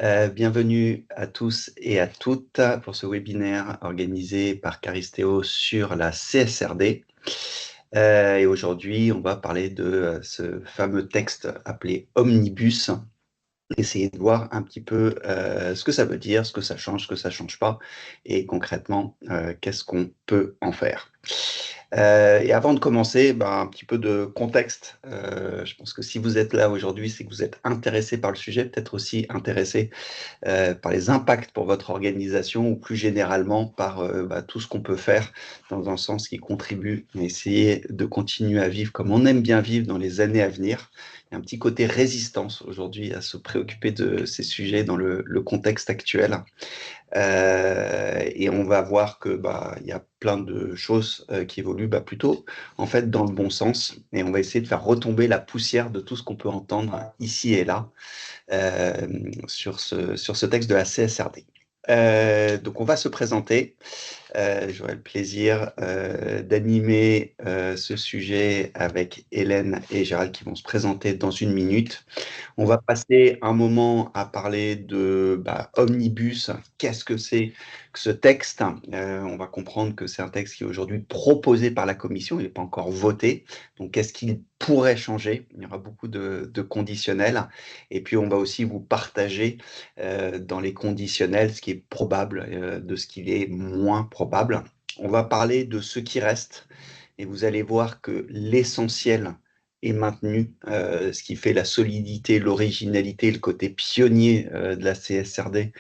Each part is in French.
Bienvenue à tous et à toutes pour ce webinaire organisé par Caristeo sur la CSRD. Et aujourd'hui, on va parler de ce fameux texte appelé Omnibus. Essayer de voir un petit peu ce que ça veut dire, ce que ça change pas, et concrètement, qu'est-ce qu'on peut en faire. Et avant de commencer, un petit peu de contexte. Je pense que si vous êtes là aujourd'hui, c'est que vous êtes intéressé par le sujet, peut-être aussi intéressé par les impacts pour votre organisation ou plus généralement par tout ce qu'on peut faire dans un sens qui contribue à essayer de continuer à vivre comme on aime bien vivre dans les années à venir. Il y a un petit côté résistance aujourd'hui à se préoccuper de ces sujets dans le contexte actuel. Et on va voir que il y a plein de choses qui évoluent plutôt en fait dans le bon sens. Et on va essayer de faire retomber la poussière de tout ce qu'on peut entendre ici et là sur ce texte de la CSRD. Donc on va se présenter. J'aurai le plaisir d'animer ce sujet avec Hélène et Gérald qui vont se présenter dans une minute. On va passer un moment à parler de Omnibus. Qu'est-ce que c'est que ce texte? On va comprendre que c'est un texte qui est aujourd'hui proposé par la Commission, il n'est pas encore voté. Donc, qu'est-ce qu'il pourrait changer? Il y aura beaucoup de conditionnels. Et puis, on va aussi vous partager dans les conditionnels ce qui est probable de ce qui est moins probable. On va parler de ce qui reste. Et vous allez voir que l'essentiel est maintenu, ce qui fait la solidité, l'originalité, le côté pionnier de la CSRD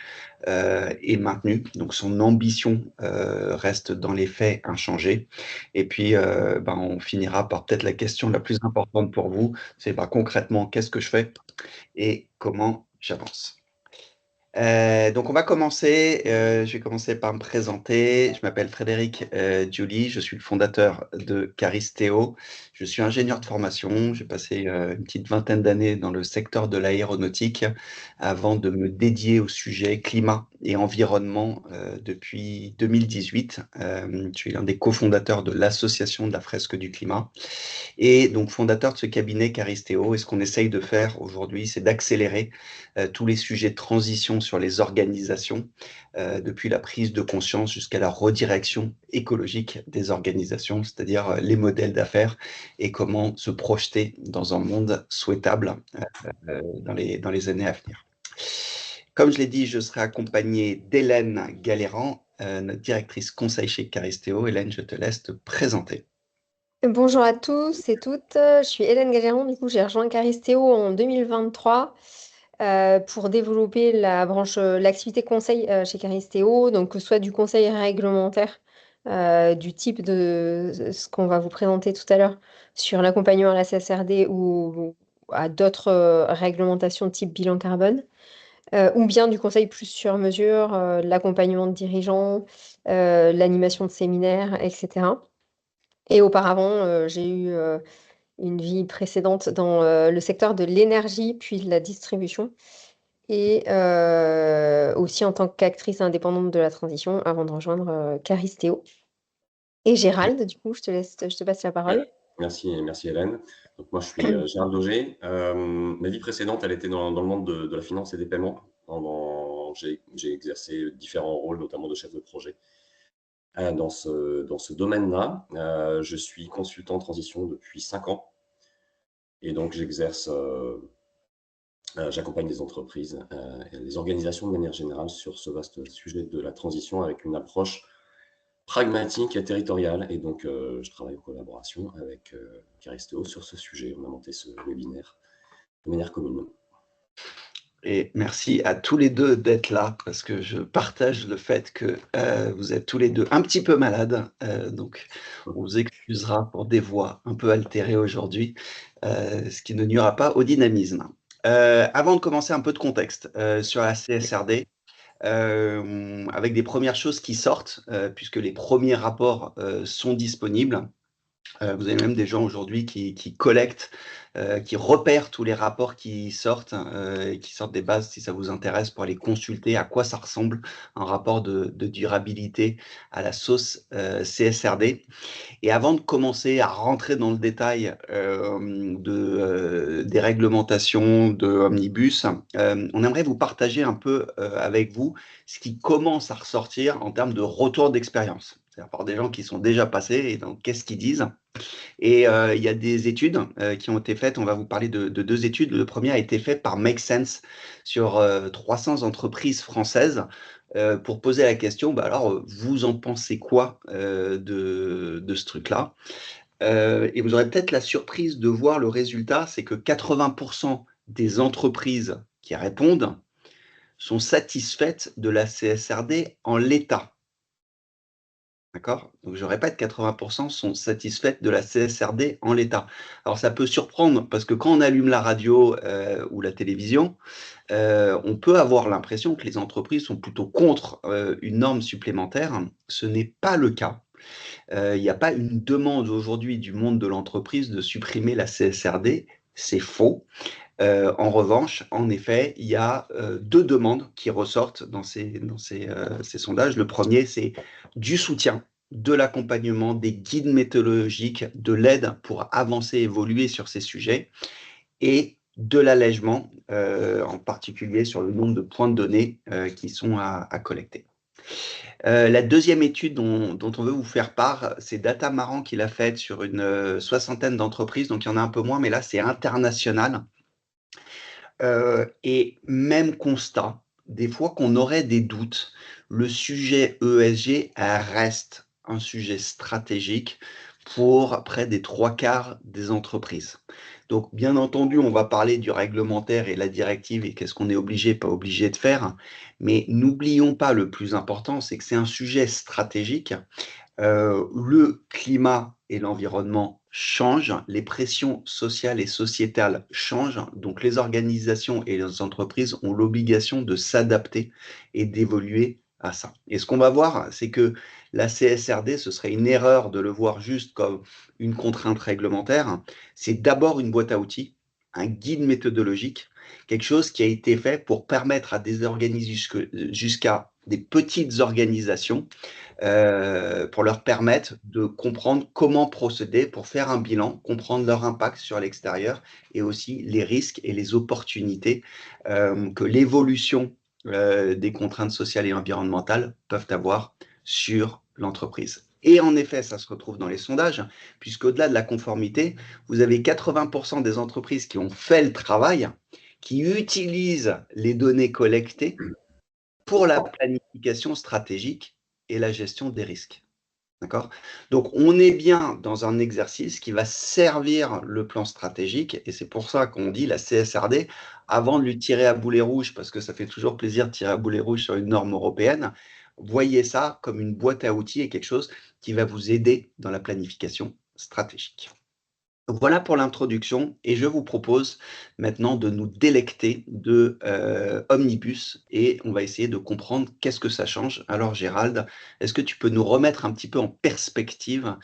est maintenu. Donc son ambition reste dans les faits inchangée. Et puis on finira par peut-être la question la plus importante pour vous, c'est concrètement qu'est-ce que je fais et comment j'avance. Donc on va commencer, je vais commencer par me présenter. Je m'appelle Frédéric Giuli, je suis le fondateur de Caristeo. Je suis ingénieur de formation, j'ai passé une petite vingtaine d'années dans le secteur de l'aéronautique avant de me dédier au sujet climat et environnement depuis 2018. Je suis l'un des cofondateurs de l'association de la fresque du climat et donc fondateur de ce cabinet Caristeo. Et ce qu'on essaye de faire aujourd'hui, c'est d'accélérer tous les sujets de transition sur les organisations, depuis la prise de conscience jusqu'à la redirection écologique des organisations, c'est-à-dire les modèles d'affaires et comment se projeter dans un monde souhaitable dans les années à venir. Comme je l'ai dit, je serai accompagné d'Hélène Galéran, notre directrice conseil chez Caristeo. Hélène, je te laisse te présenter. Bonjour à tous et toutes, je suis Hélène Galéron, du coup j'ai rejoint Caristeo en 2023 pour développer la branche, l'activité conseil chez Caristeo, donc que ce soit du conseil réglementaire, du type de ce qu'on va vous présenter tout à l'heure sur l'accompagnement à la CSRD ou à d'autres réglementations type bilan carbone, ou bien du conseil plus sur mesure, l'accompagnement de dirigeants, l'animation de séminaires, etc. Et auparavant, j'ai eu une vie précédente dans le secteur de l'énergie, puis de la distribution, et aussi en tant qu'actrice indépendante de la transition avant de rejoindre Caristeo. Et Gérald, du coup, je te passe la parole. Merci Hélène. Donc moi je suis Gérald Dauger. Ma vie précédente, elle était dans le monde de la finance et des paiements. J'ai exercé différents rôles, notamment de chef de projet dans ce domaine-là. Je suis consultant en transition depuis 5 ans et donc j'accompagne les entreprises et les organisations de manière générale sur ce vaste sujet de la transition avec une approche pragmatique et territoriale. Et donc, je travaille en collaboration avec Caristeo sur ce sujet. On a monté ce webinaire de manière commune. Et merci à tous les deux d'être là, parce que je partage le fait que vous êtes tous les deux un petit peu malades. Donc, on vous excusera pour des voix un peu altérées aujourd'hui, ce qui ne nuira pas au dynamisme. Avant de commencer, un peu de contexte sur la CSRD. Avec des premières choses qui sortent, puisque les premiers rapports sont disponibles. Vous avez même des gens aujourd'hui qui collectent, qui repèrent tous les rapports qui sortent, et qui sortent des bases si ça vous intéresse pour aller consulter à quoi ça ressemble un rapport de durabilité à la sauce, CSRD. Et avant de commencer à rentrer dans le détail, des réglementations de Omnibus, on aimerait vous partager un peu, avec vous ce qui commence à ressortir en termes de retour d'expérience. C'est-à-dire par des gens qui sont déjà passés et donc qu'est-ce qu'ils disent? Et il y a des études qui ont été faites. On va vous parler de deux études. Le premier a été fait par Make Sense sur 300 entreprises françaises pour poser la question, bah alors, vous en pensez quoi de ce truc-là? Et vous aurez peut-être la surprise de voir le résultat, c'est que 80% des entreprises qui répondent sont satisfaites de la CSRD en l'état. D'accord? Donc je répète, 80% sont satisfaites de la CSRD en l'état. Alors ça peut surprendre parce que quand on allume la radio, ou la télévision, on peut avoir l'impression que les entreprises sont plutôt contre, une norme supplémentaire. Ce n'est pas le cas. Il y a pas une demande aujourd'hui du monde de l'entreprise de supprimer la CSRD, c'est faux. En revanche, en effet, il y a, 2 demandes qui ressortent dans ces sondages. Le premier, c'est du soutien, de l'accompagnement, des guides méthodologiques, de l'aide pour avancer, évoluer sur ces sujets et de l'allègement, en particulier sur le nombre de points de données, qui sont à collecter. La deuxième étude dont on veut vous faire part, c'est Datamaran qui l'a faite sur une, soixantaine d'entreprises, donc il y en a un peu moins, mais là, c'est international. Et même constat, des fois qu'on aurait des doutes, le sujet ESG reste un sujet stratégique pour près des 3/4 des entreprises. Donc bien entendu, on va parler du réglementaire et la directive et qu'est-ce qu'on est obligé, pas obligé de faire, mais n'oublions pas le plus important, c'est que c'est un sujet stratégique. Le climat et l'environnement changent, les pressions sociales et sociétales changent, donc les organisations et les entreprises ont l'obligation de s'adapter et d'évoluer à ça. Et ce qu'on va voir, c'est que la CSRD, ce serait une erreur de le voir juste comme une contrainte réglementaire. C'est d'abord une boîte à outils, un guide méthodologique, quelque chose qui a été fait pour permettre à des organismes jusqu'à des petites organisations pour leur permettre de comprendre comment procéder pour faire un bilan, comprendre leur impact sur l'extérieur et aussi les risques et les opportunités que l'évolution des contraintes sociales et environnementales peuvent avoir sur l'entreprise. Et en effet, ça se retrouve dans les sondages, puisqu'au-delà de la conformité, vous avez 80% des entreprises qui ont fait le travail, qui utilisent les données collectées pour la planification stratégique et la gestion des risques. D'accord? Donc, on est bien dans un exercice qui va servir le plan stratégique et c'est pour ça qu'on dit la CSRD, avant de lui tirer à boulet rouge, parce que ça fait toujours plaisir de tirer à boulet rouge sur une norme européenne, voyez ça comme une boîte à outils et quelque chose qui va vous aider dans la planification stratégique. Donc voilà pour l'introduction et je vous propose maintenant de nous délecter de Omnibus et on va essayer de comprendre qu'est-ce que ça change. Alors Gérald, est-ce que tu peux nous remettre un petit peu en perspective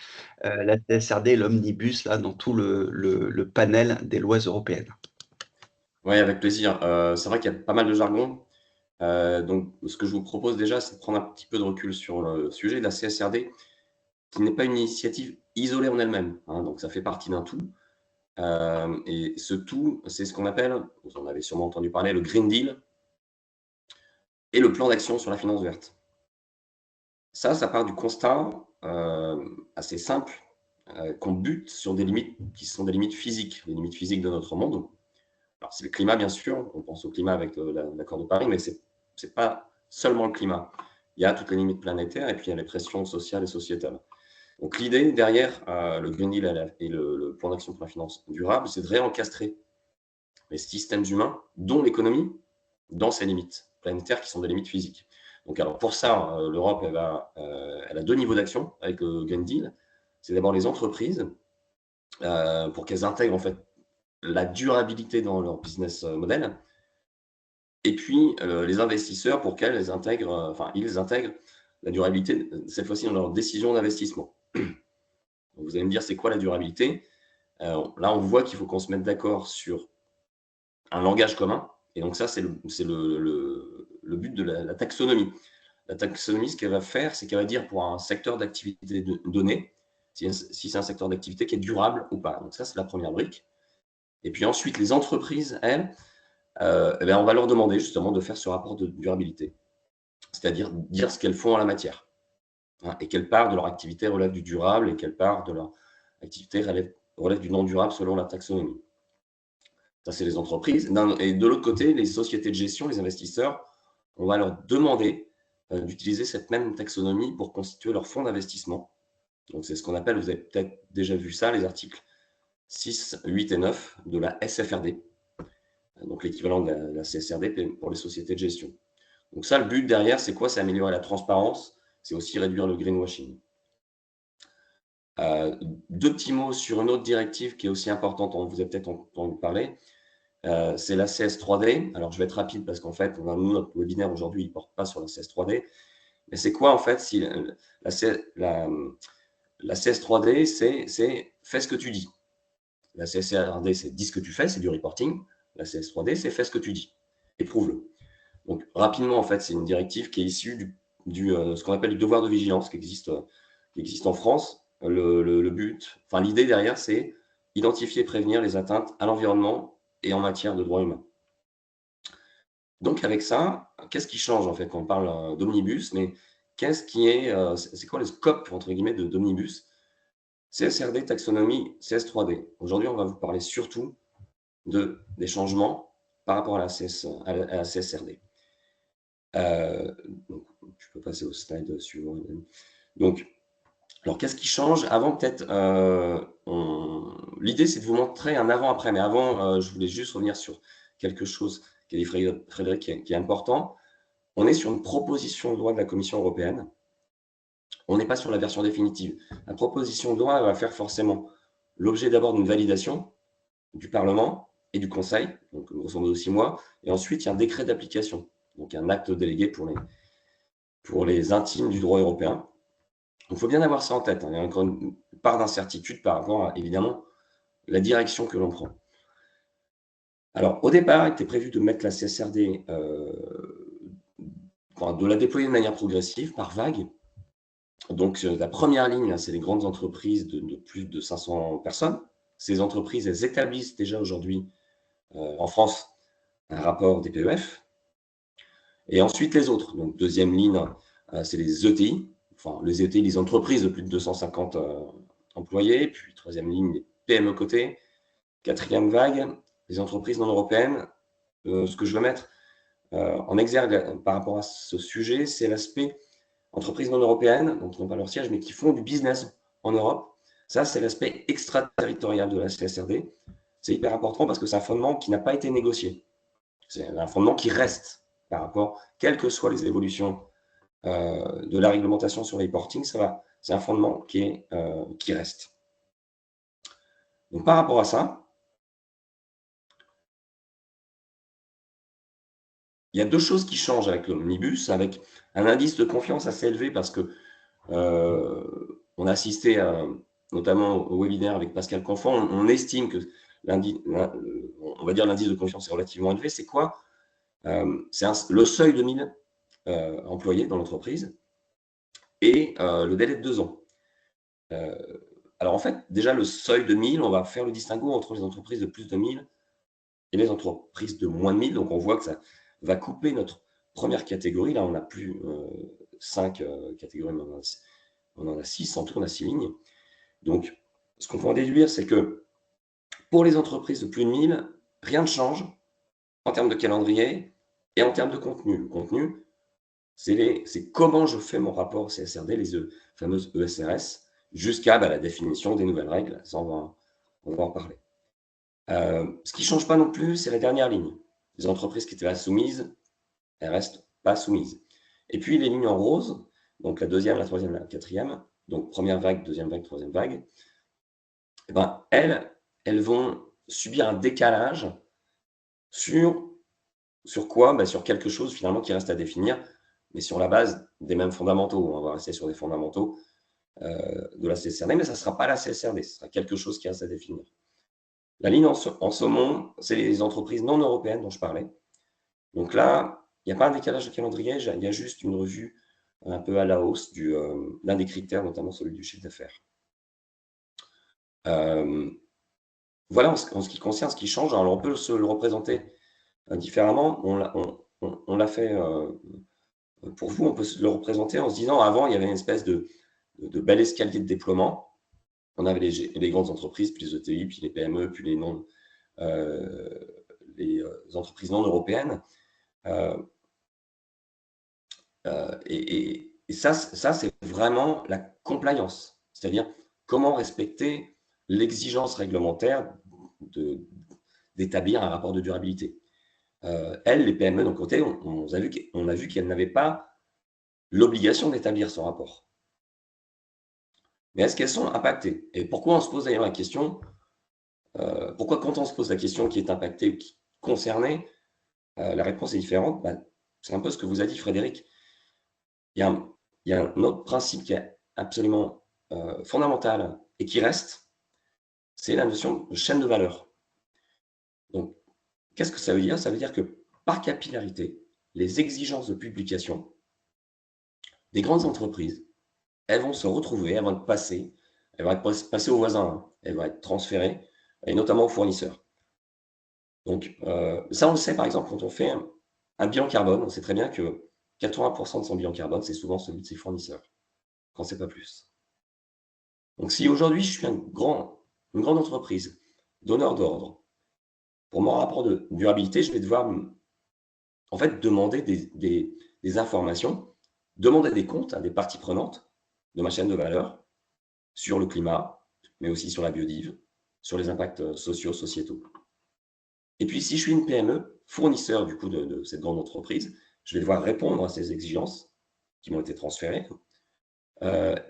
la CSRD et l'Omnibus là dans tout le panel des lois européennes? Oui, avec plaisir. C'est vrai qu'il y a pas mal de jargon. Donc, ce que je vous propose déjà, c'est de prendre un petit peu de recul sur le sujet de la CSRD, qui n'est pas une initiative isolée en elle-même, hein, donc ça fait partie d'un tout. Et ce tout, c'est ce qu'on appelle, vous en avez sûrement entendu parler, le Green Deal et le plan d'action sur la finance verte. Ça part du constat assez simple qu'on bute sur des limites qui sont des limites physiques, les limites physiques de notre monde. Alors, c'est le climat, bien sûr, on pense au climat avec l'accord de Paris, mais ce n'est pas seulement le climat. Il y a toutes les limites planétaires et puis il y a les pressions sociales et sociétales. Donc, l'idée derrière le Green Deal et le plan d'action pour la finance durable, c'est de réencastrer les systèmes humains, dont l'économie, dans ses limites planétaires qui sont des limites physiques. Donc, alors pour ça, l'Europe, elle a deux niveaux d'action avec le Green Deal. C'est d'abord les entreprises, pour qu'elles intègrent en fait la durabilité dans leur business model, et puis les investisseurs pour qu'ils intègrent la durabilité, cette fois-ci dans leurs décisions d'investissement. Donc, vous allez me dire, c'est quoi la durabilité? Là, on voit qu'il faut qu'on se mette d'accord sur un langage commun. Et donc ça, c'est le but de la taxonomie. La taxonomie, ce qu'elle va faire, c'est qu'elle va dire pour un secteur d'activité donné, si c'est un secteur d'activité qui est durable ou pas. Donc ça, c'est la première brique. Et puis ensuite, les entreprises, elles, on va leur demander justement de faire ce rapport de durabilité, c'est-à-dire dire ce qu'elles font en la matière, hein, et quelle part de leur activité relève du durable et quelle part de leur activité relève du non durable selon la taxonomie. Ça, c'est les entreprises. Et de l'autre côté, les sociétés de gestion, les investisseurs, on va leur demander d'utiliser cette même taxonomie pour constituer leur fonds d'investissement. Donc, c'est ce qu'on appelle, vous avez peut-être déjà vu ça, les articles 6, 8 et 9 de la SFRD, donc l'équivalent de la CSRD pour les sociétés de gestion. Donc ça, le but derrière, c'est quoi? C'est améliorer la transparence, c'est aussi réduire le greenwashing. Deux petits mots sur une autre directive qui est aussi importante, on vous avez peut-être entendu parler, c'est la CS3D. Alors, je vais être rapide parce qu'en fait, notre webinaire aujourd'hui, il ne porte pas sur la CS3D. Mais c'est quoi, en fait, si la CS3D, c'est fais ce que tu dis. La CSRD, c'est dis ce que tu fais, c'est du reporting. La CS3D, c'est fais ce que tu dis. Éprouve-le. Donc, rapidement, en fait, c'est une directive qui est issue ce qu'on appelle du devoir de vigilance qui existe en France. Le but, enfin, l'idée derrière, c'est identifier et prévenir les atteintes à l'environnement et en matière de droits humains. Donc, avec ça, qu'est-ce qui change, en fait, quand on parle d'omnibus? Mais c'est quoi le scope, entre guillemets, d'omnibus? CSRD, taxonomie, CS3D. Aujourd'hui, on va vous parler surtout des changements par rapport à la CSRD. Donc, tu peux passer au slide suivant. Donc, alors, qu'est-ce qui change? Avant, peut-être, l'idée, c'est de vous montrer un avant-après. Mais avant, je voulais juste revenir sur quelque chose qu'a dit Frédéric, qui est important. On est sur une proposition de loi de la Commission européenne. On n'est pas sur la version définitive. La proposition de loi va faire forcément l'objet d'abord d'une validation du Parlement et du Conseil, donc grosso modo 6 mois. Et ensuite, il y a un décret d'application, donc un acte délégué pour les intimes du droit européen. Il faut bien avoir ça en tête. Il y a encore une part d'incertitude par rapport à, évidemment, la direction que l'on prend. Alors, au départ, il était prévu de mettre la CSRD, de la déployer de manière progressive, par vague. Donc, la première ligne, c'est les grandes entreprises de plus de 500 personnes. Ces entreprises, elles établissent déjà aujourd'hui, en France, un rapport des PEF. Et ensuite, les autres. Donc, deuxième ligne, c'est les ETI. Enfin, les ETI, les entreprises de plus de 250 employés. Puis, troisième ligne, les PME cotées. Quatrième vague, les entreprises non européennes. Ce que je veux mettre en exergue par rapport à ce sujet, c'est l'aspect entreprises non européennes, donc qui n'ont pas leur siège, mais qui font du business en Europe. Ça, c'est l'aspect extraterritorial de la CSRD. C'est hyper important parce que c'est un fondement qui n'a pas été négocié. C'est un fondement qui reste par rapport, quelles que soient les évolutions de la réglementation sur les reporting, c'est un fondement qui reste. Donc, par rapport à ça, il y a deux choses qui changent avec l'omnibus, avec un indice de confiance assez élevé parce que on a assisté notamment au webinaire avec Pascal Canfin. On estime que on va dire l'indice de confiance est relativement élevé. C'est quoi? C'est le seuil de 1000 employés dans l'entreprise et le délai de 2 ans. Alors en fait, déjà le seuil de 1000, on va faire le distinguo entre les entreprises de plus de 1000 et les entreprises de moins de 1000. Donc on voit que ça va couper notre première catégorie. Là, on n'a plus 5 catégories, mais on en a 6, en tout, on a 6 lignes. Donc, ce qu'on peut en déduire, c'est que pour les entreprises de plus de 1000, rien ne change en termes de calendrier et en termes de contenu. Le contenu, c'est comment je fais mon rapport CSRD, les fameuses ESRS, jusqu'à la définition des nouvelles règles. Ça, on va en parler. Ce qui ne change pas non plus, c'est la dernière ligne. Les entreprises qui étaient là soumises, elles ne restent pas soumises. Et puis, les lignes en rose, donc la deuxième, la troisième, la quatrième, donc première vague, deuxième vague, troisième vague, elles vont subir un décalage sur quoi? Sur quelque chose finalement qui reste à définir, mais sur la base des mêmes fondamentaux. On va rester sur des fondamentaux de la CSRD, mais ça ne sera pas la CSRD, ce sera quelque chose qui reste à définir. La ligne en saumon, c'est les entreprises non européennes dont je parlais. Donc là, il n'y a pas un décalage de calendrier, il y a juste une revue un peu à la hausse d'un des critères, notamment celui du chiffre d'affaires. Voilà en ce qui concerne ce qui change. Alors on peut se le représenter différemment. On l'a fait pour vous, on peut se le représenter en se disant avant, il y avait une espèce de bel escalier de déploiement. On avait les grandes entreprises, puis les ETI, puis les PME, puis les entreprises non européennes. Et ça c'est vraiment la compliance, c'est-à-dire comment respecter l'exigence réglementaire d'établir un rapport de durabilité. Elles, les PME d'un côté, on a vu qu'elles n'avaient pas l'obligation d'établir ce rapport. Mais est-ce qu'elles sont impactées? Et pourquoi on se pose d'ailleurs la question, pourquoi quand on se pose la question qui est impactée ou qui est concernée, la réponse est différente? C'est un peu ce que vous a dit Frédéric. Il y a un autre principe qui est absolument fondamental et qui reste, c'est la notion de chaîne de valeur. Donc, qu'est-ce que ça veut dire? Ça veut dire que par capillarité, les exigences de publication des grandes entreprises, elles vont se retrouver, elles vont être passées aux voisins, elles vont être transférées, et notamment aux fournisseurs. Donc, ça, on le sait, par exemple, quand on fait un bilan carbone, on sait très bien que 80% de son bilan carbone, c'est souvent celui de ses fournisseurs, quand c'est pas plus. Donc, si aujourd'hui, je suis une grande entreprise, donneur d'ordre, pour mon rapport de durabilité, je vais devoir en fait demander des informations, demander des comptes à des parties prenantes de ma chaîne de valeur sur le climat, mais aussi sur la biodive, sur les impacts sociaux, sociétaux. Et puis, si je suis une PME, fournisseur du coup de cette grande entreprise, je vais devoir répondre à ces exigences qui m'ont été transférées.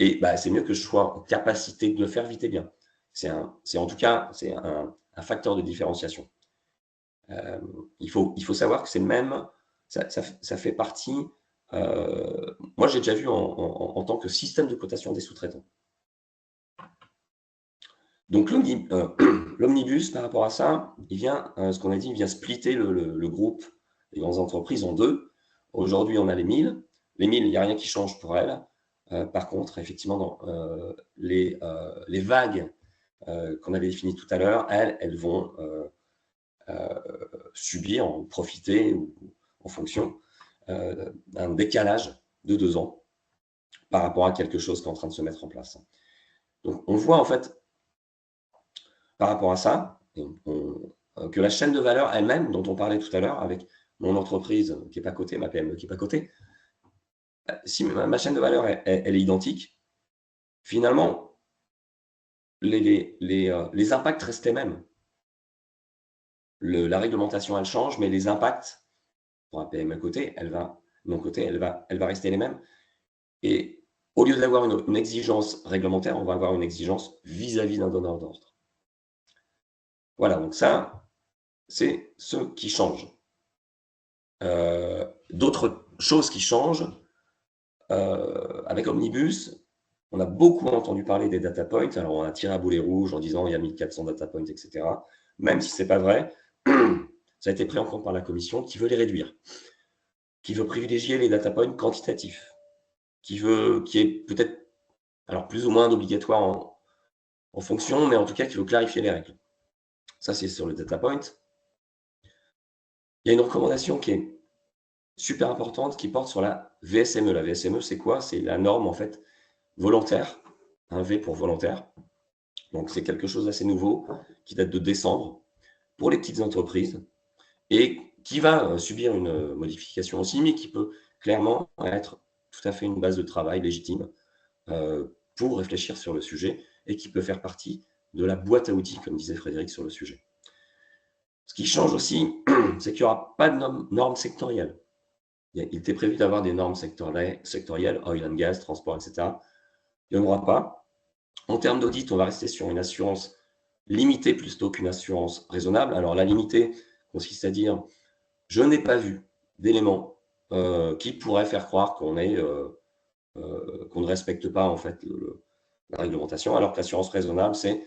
Et c'est mieux que je sois en capacité de le faire vite et bien. C'est en tout cas un facteur de différenciation. Il faut savoir que c'est le même, ça fait partie. Moi, j'ai déjà vu en tant que système de cotation des sous-traitants. Donc l'omnibus, par rapport à ça, il vient, ce qu'on a dit, il vient splitter le groupe des grandes entreprises en deux. Aujourd'hui, on a les 1000. Les 1000, il n'y a rien qui change pour elles. Par contre, effectivement, dans les vagues qu'on avait définies tout à l'heure, elles vont subir, en profiter ou en fonction d'un décalage de 2 ans par rapport à quelque chose qui est en train de se mettre en place. Donc, on voit en fait, par rapport à ça, que la chaîne de valeur elle-même, dont on parlait tout à l'heure, avec mon entreprise qui n'est pas cotée, ma PME qui n'est pas cotée, si ma chaîne de valeur elle est identique, finalement, les impacts restent les mêmes. La réglementation, elle change, mais les impacts, pour un PME côté, mon côté, elle va rester les mêmes. Et au lieu d'avoir une exigence réglementaire, on va avoir une exigence vis-à-vis d'un donneur d'ordre. Voilà, donc ça, c'est ce qui change. D'autres choses qui changent, avec Omnibus, on a beaucoup entendu parler des data points. Alors, on a tiré à boulet rouge en disant il y a 1400 data points, etc. Même si ce n'est pas vrai, ça a été pris en compte par la commission qui veut les réduire, qui veut privilégier les data points quantitatifs, qui est peut-être alors plus ou moins obligatoire en fonction, mais en tout cas qui veut clarifier les règles. Ça, c'est sur le data point. Il y a une recommandation qui est super importante qui porte sur la VSME. La VSME, c'est quoi? C'est la norme en fait volontaire, un V pour volontaire. Donc, c'est quelque chose d'assez nouveau qui date de décembre pour les petites entreprises et qui va subir une modification aussi, mais qui peut clairement être tout à fait une base de travail légitime pour réfléchir sur le sujet et qui peut faire partie de la boîte à outils, comme disait Frédéric sur le sujet. Ce qui change aussi, c'est qu'il n'y aura pas de normes sectorielles. Il était prévu d'avoir des normes sectorielles, oil and gas, transport, etc. Il n'y en aura pas. En termes d'audit, on va rester sur une assurance limitée plutôt qu'une assurance raisonnable. Alors, la limitée consiste à dire je n'ai pas vu d'éléments qui pourraient faire croire qu'on ne respecte pas en fait la réglementation, alors que l'assurance raisonnable, c'est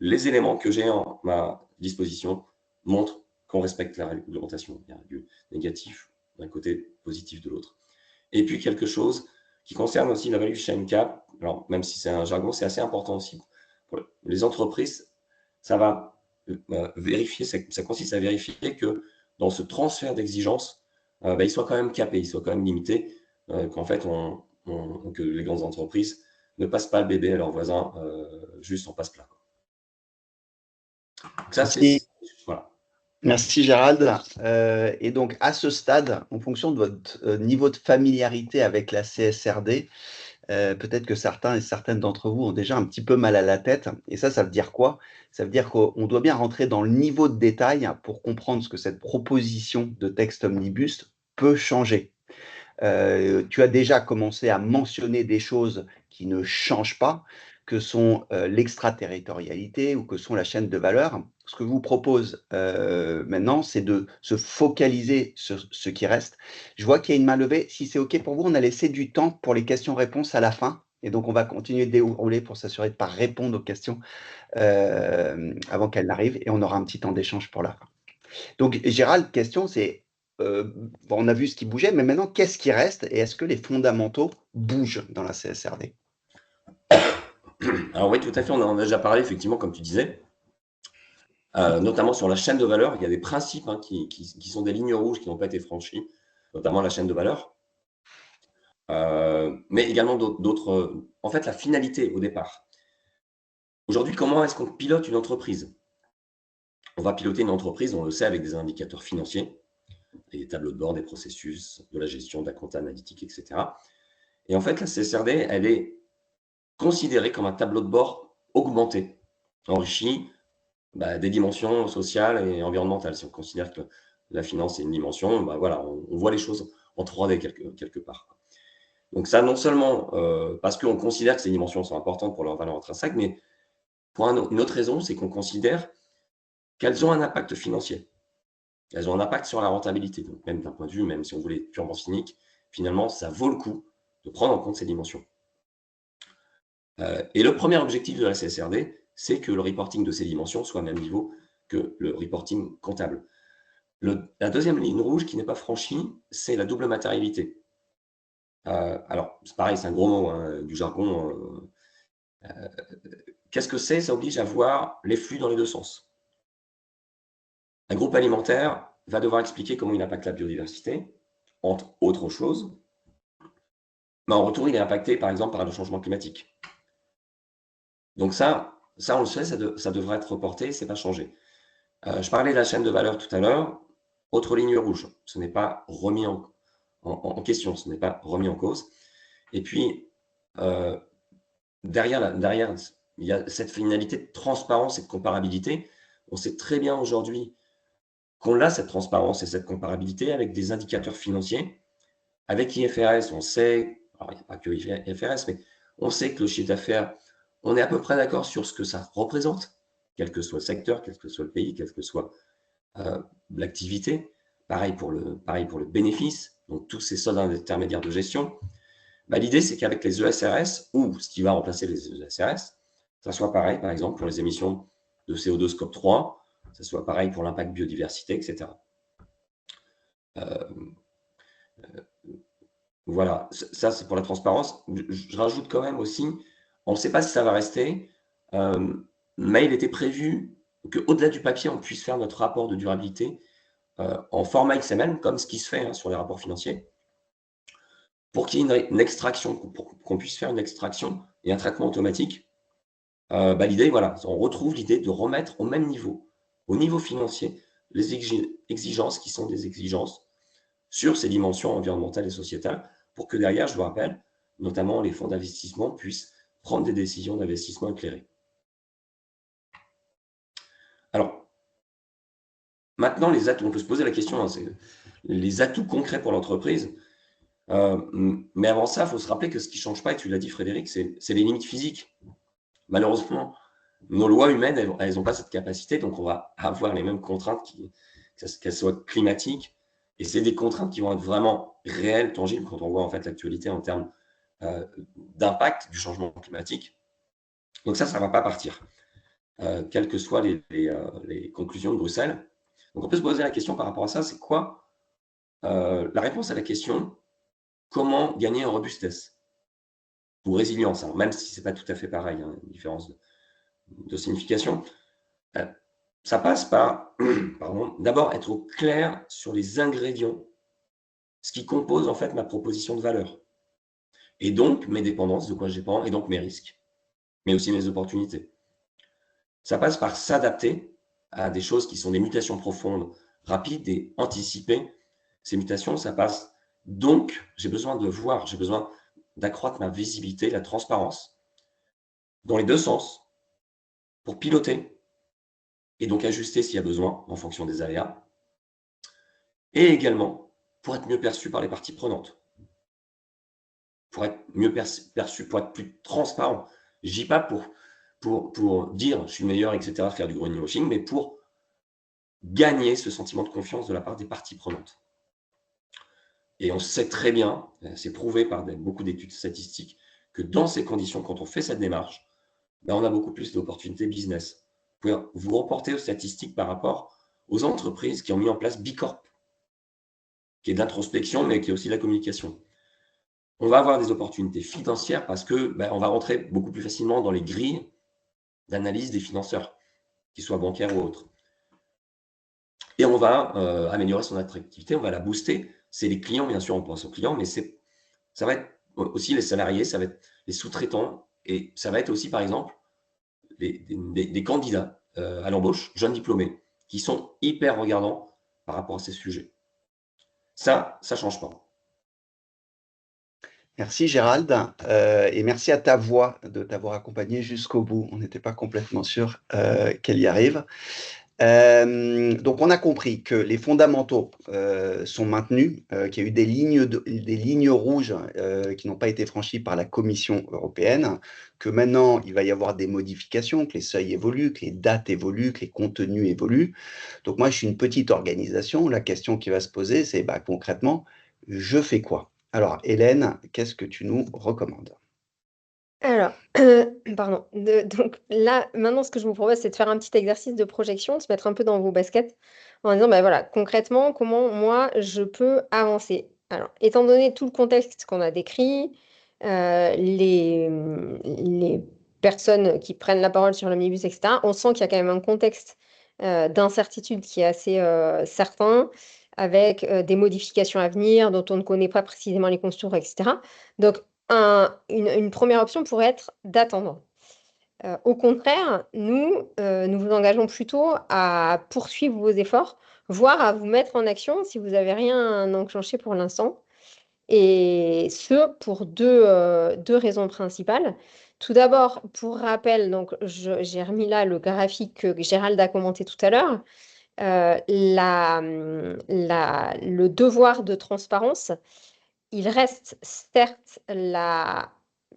les éléments que j'ai en ma disposition montrent qu'on respecte la réglementation. Il y a du négatif d'un côté, positif de l'autre. Et puis quelque chose qui concerne aussi la value chain cap, alors même si c'est un jargon, c'est assez important aussi pour les entreprises, ça va vérifier, ça consiste à vérifier que dans ce transfert d'exigences, il soit quand même capé, il soit quand même limité, qu'en fait, que les grandes entreprises ne passent pas le bébé à leurs voisins juste en passe-plat. Donc ça, voilà. Merci Gérald. Et donc à ce stade, en fonction de votre niveau de familiarité avec la CSRD, peut-être que certains et certaines d'entre vous ont déjà un petit peu mal à la tête. Et ça veut dire quoi? Ça veut dire qu'on doit bien rentrer dans le niveau de détail pour comprendre ce que cette proposition de texte omnibus peut changer. Tu as déjà commencé à mentionner des choses qui ne changent pas, que sont l'extraterritorialité ou que sont la chaîne de valeur. Ce que je vous propose maintenant, c'est de se focaliser sur ce qui reste. Je vois qu'il y a une main levée. Si c'est OK pour vous, on a laissé du temps pour les questions-réponses à la fin. Et donc, on va continuer de dérouler pour s'assurer de ne pas répondre aux questions avant qu'elles n'arrivent. Et on aura un petit temps d'échange pour la fin. Donc, Gérald, question, c'est, on a vu ce qui bougeait, mais maintenant, qu'est-ce qui reste et est-ce que les fondamentaux bougent dans la CSRD? Alors oui, tout à fait, on en a déjà parlé, effectivement, comme tu disais, notamment sur la chaîne de valeur. Il y a des principes qui sont des lignes rouges qui n'ont pas été franchis, notamment la chaîne de valeur, mais également d'autres. En fait, la finalité au départ. Aujourd'hui, comment est-ce qu'on pilote une entreprise? On va piloter une entreprise, on le sait, avec des indicateurs financiers, des tableaux de bord, des processus, de la gestion, de la compta analytique, etc. Et en fait, la CSRD, elle est considérée comme un tableau de bord augmenté, enrichi des dimensions sociales et environnementales. Si on considère que la finance est une dimension, voilà, on voit les choses en 3D quelque part. Donc ça, non seulement parce qu'on considère que ces dimensions sont importantes pour leur valeur intrinsèque, mais pour une autre raison, c'est qu'on considère qu'elles ont un impact financier. Elles ont un impact sur la rentabilité. Donc même d'un point de vue, même si on voulait être purement cynique, finalement, ça vaut le coup de prendre en compte ces dimensions. Et le premier objectif de la CSRD, c'est que le reporting de ces dimensions soit au même niveau que le reporting comptable. La deuxième ligne rouge qui n'est pas franchie, c'est la double matérialité. Alors, c'est pareil, c'est un gros mot, hein, du jargon. Qu'est-ce que c'est? Ça oblige à voir les flux dans les deux sens. Un groupe alimentaire va devoir expliquer comment il impacte la biodiversité, entre autres choses, mais en retour, il est impacté, par exemple, par le changement climatique. Donc ça on le sait, ça devrait être reporté, c'est pas changé. Je parlais de la chaîne de valeur tout à l'heure. Autre ligne rouge, ce n'est pas remis en question, ce n'est pas remis en cause. Et puis, derrière, il y a cette finalité de transparence et de comparabilité. On sait très bien aujourd'hui qu'on a cette transparence et cette comparabilité avec des indicateurs financiers. Avec IFRS, on sait, alors il n'y a pas que IFRS, mais on sait que le chiffre d'affaires, on est à peu près d'accord sur ce que ça représente, quel que soit le secteur, quel que soit le pays, quelle que soit l'activité. Pareil pour le bénéfice, donc tous ces soldes intermédiaires de gestion. L'idée, c'est qu'avec les ESRS, ou ce qui va remplacer les ESRS, ça soit pareil, par exemple, pour les émissions de CO2 scope 3, ça soit pareil pour l'impact biodiversité, etc. Voilà, ça c'est pour la transparence. Je rajoute quand même aussi, on ne sait pas si ça va rester, mais il était prévu qu'au-delà du papier, on puisse faire notre rapport de durabilité en format XML, comme ce qui se fait sur les rapports financiers, pour qu'il y ait une extraction, pour qu'on puisse faire une extraction et un traitement automatique. L'idée, voilà, on retrouve l'idée de remettre au même niveau, au niveau financier, les exigences qui sont des exigences sur ces dimensions environnementales et sociétales, pour que derrière, je vous rappelle, notamment les fonds d'investissement puissent prendre des décisions d'investissement éclairées. Alors, maintenant, les atouts, on peut se poser la question, c'est les atouts concrets pour l'entreprise. Mais avant ça, il faut se rappeler que ce qui ne change pas, et tu l'as dit Frédéric, c'est les limites physiques. Malheureusement, nos lois humaines, elles n'ont pas cette capacité, donc on va avoir les mêmes contraintes, qu'elles soient climatiques, et c'est des contraintes qui vont être vraiment réelles, tangibles, quand on voit en fait l'actualité en termes d'impact du changement climatique. Donc ça ne va pas partir, quelles que soient les conclusions de Bruxelles. Donc on peut se poser la question par rapport à ça, c'est quoi la réponse à la question « Comment gagner en robustesse ?» ou résilience, hein, même si ce n'est pas tout à fait pareil, hein, une différence de signification. Ça passe par, d'abord être au clair sur les ingrédients, ce qui compose en fait ma proposition de valeur. Et donc mes dépendances, de quoi je dépends, et donc mes risques, mais aussi mes opportunités. Ça passe par s'adapter à des choses qui sont des mutations profondes, rapides et anticiper ces mutations. Ça passe donc, j'ai besoin de voir, j'ai besoin d'accroître ma visibilité, la transparence, dans les deux sens, pour piloter et donc ajuster s'il y a besoin en fonction des aléas, et également pour être mieux perçu par les parties prenantes, pour être mieux perçu, pour être plus transparent. Je ne dis pas pour dire je suis le meilleur, etc., faire du greenwashing, mais pour gagner ce sentiment de confiance de la part des parties prenantes. Et on sait très bien, c'est prouvé par beaucoup d'études statistiques, que dans ces conditions, quand on fait cette démarche, on a beaucoup plus d'opportunités business. Vous pouvez vous reporter aux statistiques par rapport aux entreprises qui ont mis en place Bicorp, qui est de l'introspection, mais qui est aussi de la communication. On va avoir des opportunités financières parce que on va rentrer beaucoup plus facilement dans les grilles d'analyse des financeurs, qu'ils soient bancaires ou autres. Et on va améliorer son attractivité, on va la booster. C'est les clients, bien sûr, on pense aux clients, mais ça va être aussi les salariés, ça va être les sous-traitants, et ça va être aussi, par exemple, des candidats à l'embauche, jeunes diplômés, qui sont hyper regardants par rapport à ces sujets. Ça ne change pas. Merci Gérald, et merci à ta voix de t'avoir accompagné jusqu'au bout. On n'était pas complètement sûr qu'elle y arrive. Donc on a compris que les fondamentaux sont maintenus, qu'il y a eu des lignes rouges qui n'ont pas été franchies par la Commission européenne, que maintenant il va y avoir des modifications, que les seuils évoluent, que les dates évoluent, que les contenus évoluent. Donc moi je suis une petite organisation, la question qui va se poser c'est concrètement, je fais quoi? Alors Hélène, qu'est-ce que tu nous recommandes? Alors, pardon, donc là, maintenant, ce que je vous propose, c'est de faire un petit exercice de projection, de se mettre un peu dans vos baskets, en disant, voilà, concrètement, comment moi, je peux avancer? Alors, étant donné tout le contexte qu'on a décrit, les personnes qui prennent la parole sur l'omnibus, etc., on sent qu'il y a quand même un contexte d'incertitude qui est assez certain, avec des modifications à venir dont on ne connaît pas précisément les contours, etc. Donc, une première option pourrait être d'attendre. Au contraire, nous vous engageons plutôt à poursuivre vos efforts, voire à vous mettre en action si vous n'avez rien enclenché pour l'instant. Et ce, pour deux raisons principales. Tout d'abord, pour rappel, donc j'ai remis là le graphique que Gérald a commenté tout à l'heure. Le devoir de transparence, il reste certes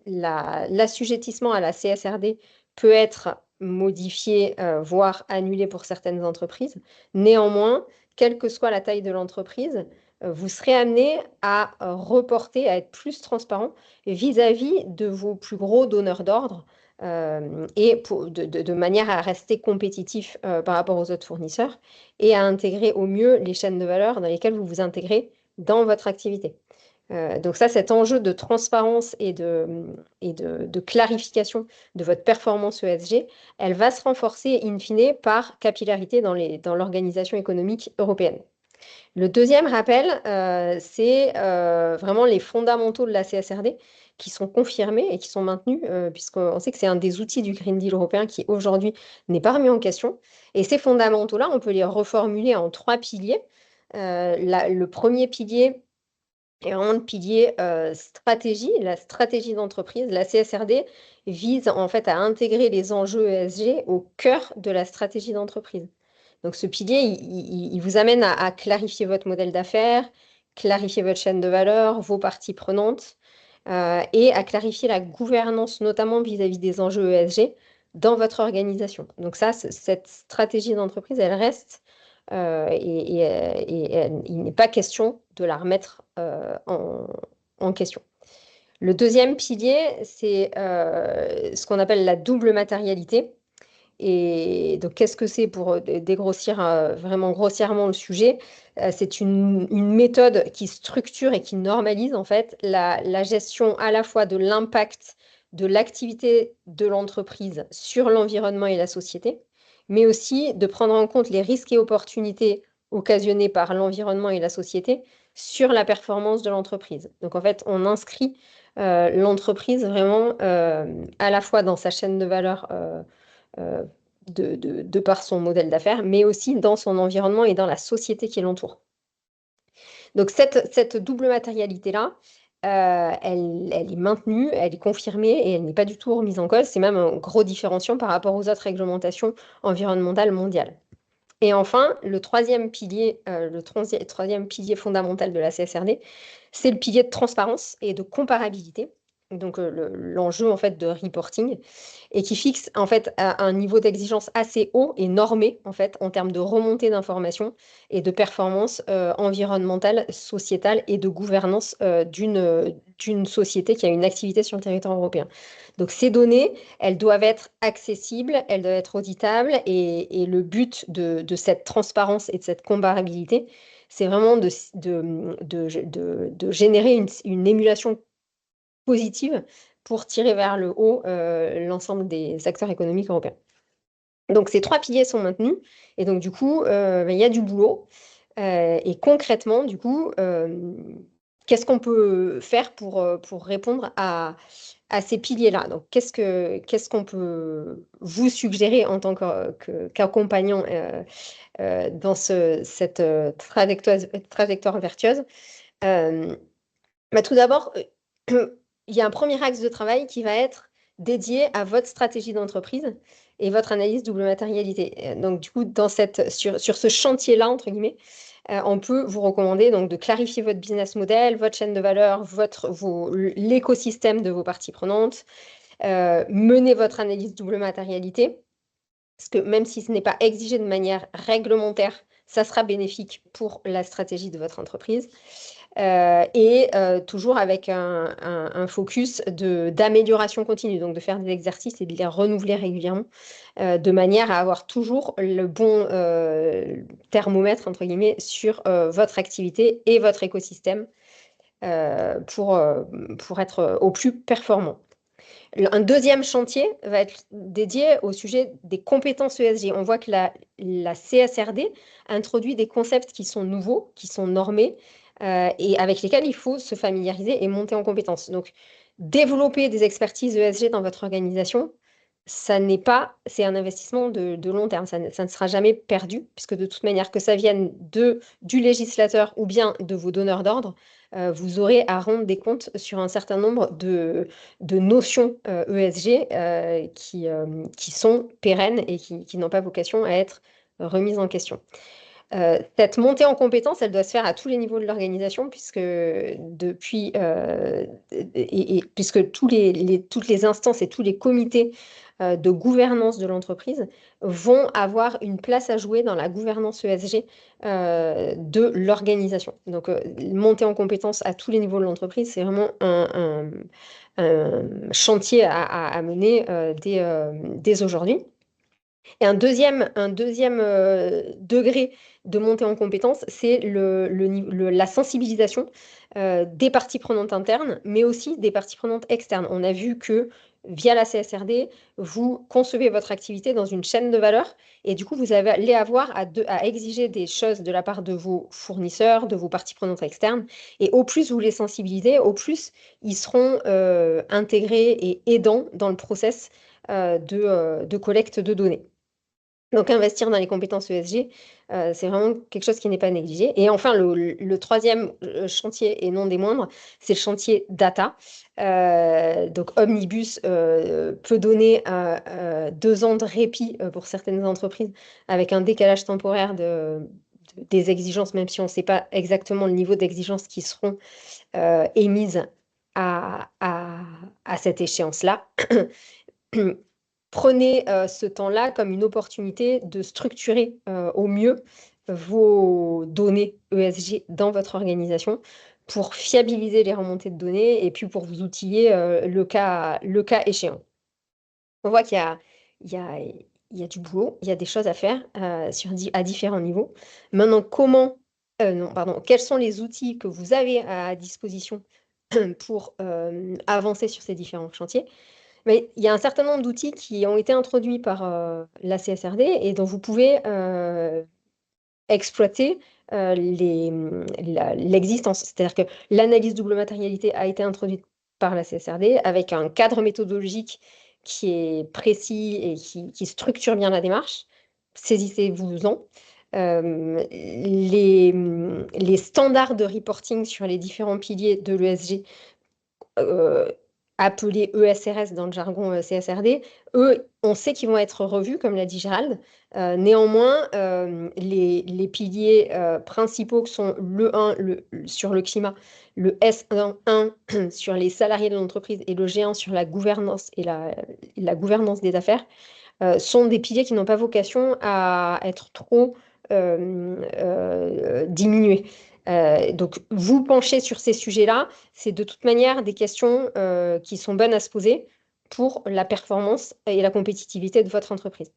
l'assujettissement à la CSRD peut être modifié, voire annulé pour certaines entreprises. Néanmoins, quelle que soit la taille de l'entreprise, vous serez amené à reporter, à être plus transparent vis-à-vis de vos plus gros donneurs d'ordre et de manière à rester compétitif par rapport aux autres fournisseurs et à intégrer au mieux les chaînes de valeur dans lesquelles vous vous intégrez dans votre activité. Donc ça, cet enjeu de transparence et de clarification de votre performance ESG, elle va se renforcer in fine par capillarité dans l'organisation économique européenne. Le deuxième rappel, c'est vraiment les fondamentaux de la CSRD qui sont confirmés et qui sont maintenus, puisqu'on sait que c'est un des outils du Green Deal européen qui aujourd'hui n'est pas remis en question. Et ces fondamentaux-là, on peut les reformuler en 3 piliers. Le premier pilier, et vraiment le pilier stratégie, la stratégie d'entreprise. La CSRD vise en fait à intégrer les enjeux ESG au cœur de la stratégie d'entreprise. Donc ce pilier, il vous amène à clarifier votre modèle d'affaires, clarifier votre chaîne de valeur, vos parties prenantes, et à clarifier la gouvernance, notamment vis-à-vis des enjeux ESG, dans votre organisation. Donc ça, cette stratégie d'entreprise, elle reste et il n'est pas question de la remettre en question. Le deuxième pilier, c'est ce qu'on appelle la double matérialité. Et donc, qu'est-ce que c'est pour dégrossir vraiment grossièrement le sujet? C'est une méthode qui structure et qui normalise en fait la gestion à la fois de l'impact de l'activité de l'entreprise sur l'environnement et la société, mais aussi de prendre en compte les risques et opportunités occasionnés par l'environnement et la société sur la performance de l'entreprise. Donc, en fait, on inscrit l'entreprise vraiment à la fois dans sa chaîne de valeur euh, de par son modèle d'affaires, mais aussi dans son environnement et dans la société qui l'entoure. Donc cette double matérialité-là, elle est maintenue, elle est confirmée et elle n'est pas du tout remise en cause. C'est même un gros différenciant par rapport aux autres réglementations environnementales mondiales. Et enfin, le troisième pilier fondamental de la CSRD, c'est le pilier de transparence et de comparabilité. Donc l'enjeu en fait de reporting et qui fixe en fait un niveau d'exigence assez haut et normé en fait en termes de remontée d'informations et de performance environnementale, sociétale et de gouvernance d'une société qui a une activité sur le territoire européen. Donc ces données, elles doivent être accessibles, elles doivent être auditables et le but de cette transparence et de cette comparabilité, c'est vraiment de générer une émulation positive pour tirer vers le haut l'ensemble des acteurs économiques européens. Donc ces trois piliers sont maintenus et donc du coup, il y a du boulot. Et concrètement, du coup, qu'est-ce qu'on peut faire pour répondre à ces piliers-là? Donc, qu'est-ce qu'on peut vous suggérer en tant qu'accompagnant dans cette trajectoire vertueuse? Tout d'abord, il y a un premier axe de travail qui va être dédié à votre stratégie d'entreprise et votre analyse double matérialité. Donc, du coup, sur ce chantier-là, entre guillemets, on peut vous recommander donc, de clarifier votre business model, votre chaîne de valeur, l'écosystème de vos parties prenantes, mener votre analyse double matérialité, parce que même si ce n'est pas exigé de manière réglementaire, ça sera bénéfique pour la stratégie de votre entreprise. Toujours avec un focus d'amélioration continue, donc de faire des exercices et de les renouveler régulièrement, de manière à avoir toujours le bon thermomètre, entre guillemets, sur votre activité et votre écosystème pour être au plus performant. Un deuxième chantier va être dédié au sujet des compétences ESG. On voit que la CSRD introduit des concepts qui sont nouveaux, qui sont normés, et avec lesquels il faut se familiariser et monter en compétences. Donc, développer des expertises ESG dans votre organisation, c'est un investissement de long terme. Ça ne sera jamais perdu, puisque de toute manière, que ça vienne du législateur ou bien de vos donneurs d'ordre, vous aurez à rendre des comptes sur un certain nombre de notions ESG qui sont pérennes et qui n'ont pas vocation à être remises en question. Cette montée en compétences, elle doit se faire à tous les niveaux de l'organisation, puisque puisque toutes les instances et tous les comités de gouvernance de l'entreprise vont avoir une place à jouer dans la gouvernance ESG de l'organisation. Donc, monter en compétences à tous les niveaux de l'entreprise, c'est vraiment un chantier à mener dès aujourd'hui. Et un deuxième degré de montée en compétence, c'est la sensibilisation des parties prenantes internes, mais aussi des parties prenantes externes. On a vu que via la CSRD, vous concevez votre activité dans une chaîne de valeur et du coup, vous allez avoir à exiger des choses de la part de vos fournisseurs, de vos parties prenantes externes. Et au plus vous les sensibilisez, au plus ils seront intégrés et aidants dans le process de collecte de données. Donc, investir dans les compétences ESG, c'est vraiment quelque chose qui n'est pas négligé. Et enfin, le troisième chantier, et non des moindres, c'est le chantier data. Donc, Omnibus peut donner 2 ans de répit pour certaines entreprises avec un décalage temporaire des exigences, même si on ne sait pas exactement le niveau d'exigence qui seront émises à cette échéance-là. Prenez ce temps-là comme une opportunité de structurer au mieux vos données ESG dans votre organisation pour fiabiliser les remontées de données et puis pour vous outiller le cas échéant. On voit il y a, il y a du boulot, il y a des choses à faire à différents niveaux. Maintenant, non, pardon, quels sont les outils que vous avez à disposition pour avancer sur ces différents chantiers? Mais il y a un certain nombre d'outils qui ont été introduits par la CSRD et dont vous pouvez exploiter l'existence. C'est-à-dire que l'analyse double matérialité a été introduite par la CSRD avec un cadre méthodologique qui est précis et qui structure bien la démarche. Saisissez-vous-en. Les standards de reporting sur les différents piliers de l'ESG, appelés ESRS dans le jargon CSRD, eux, on sait qu'ils vont être revus, comme l'a dit Gérald. Néanmoins, les piliers principaux que sont le 1 sur le climat, le S1 sur les salariés de l'entreprise et le G1 sur la gouvernance et la gouvernance des affaires sont des piliers qui n'ont pas vocation à être trop diminués. Donc, vous penchez sur ces sujets-là, c'est de toute manière des questions qui sont bonnes à se poser pour la performance et la compétitivité de votre entreprise.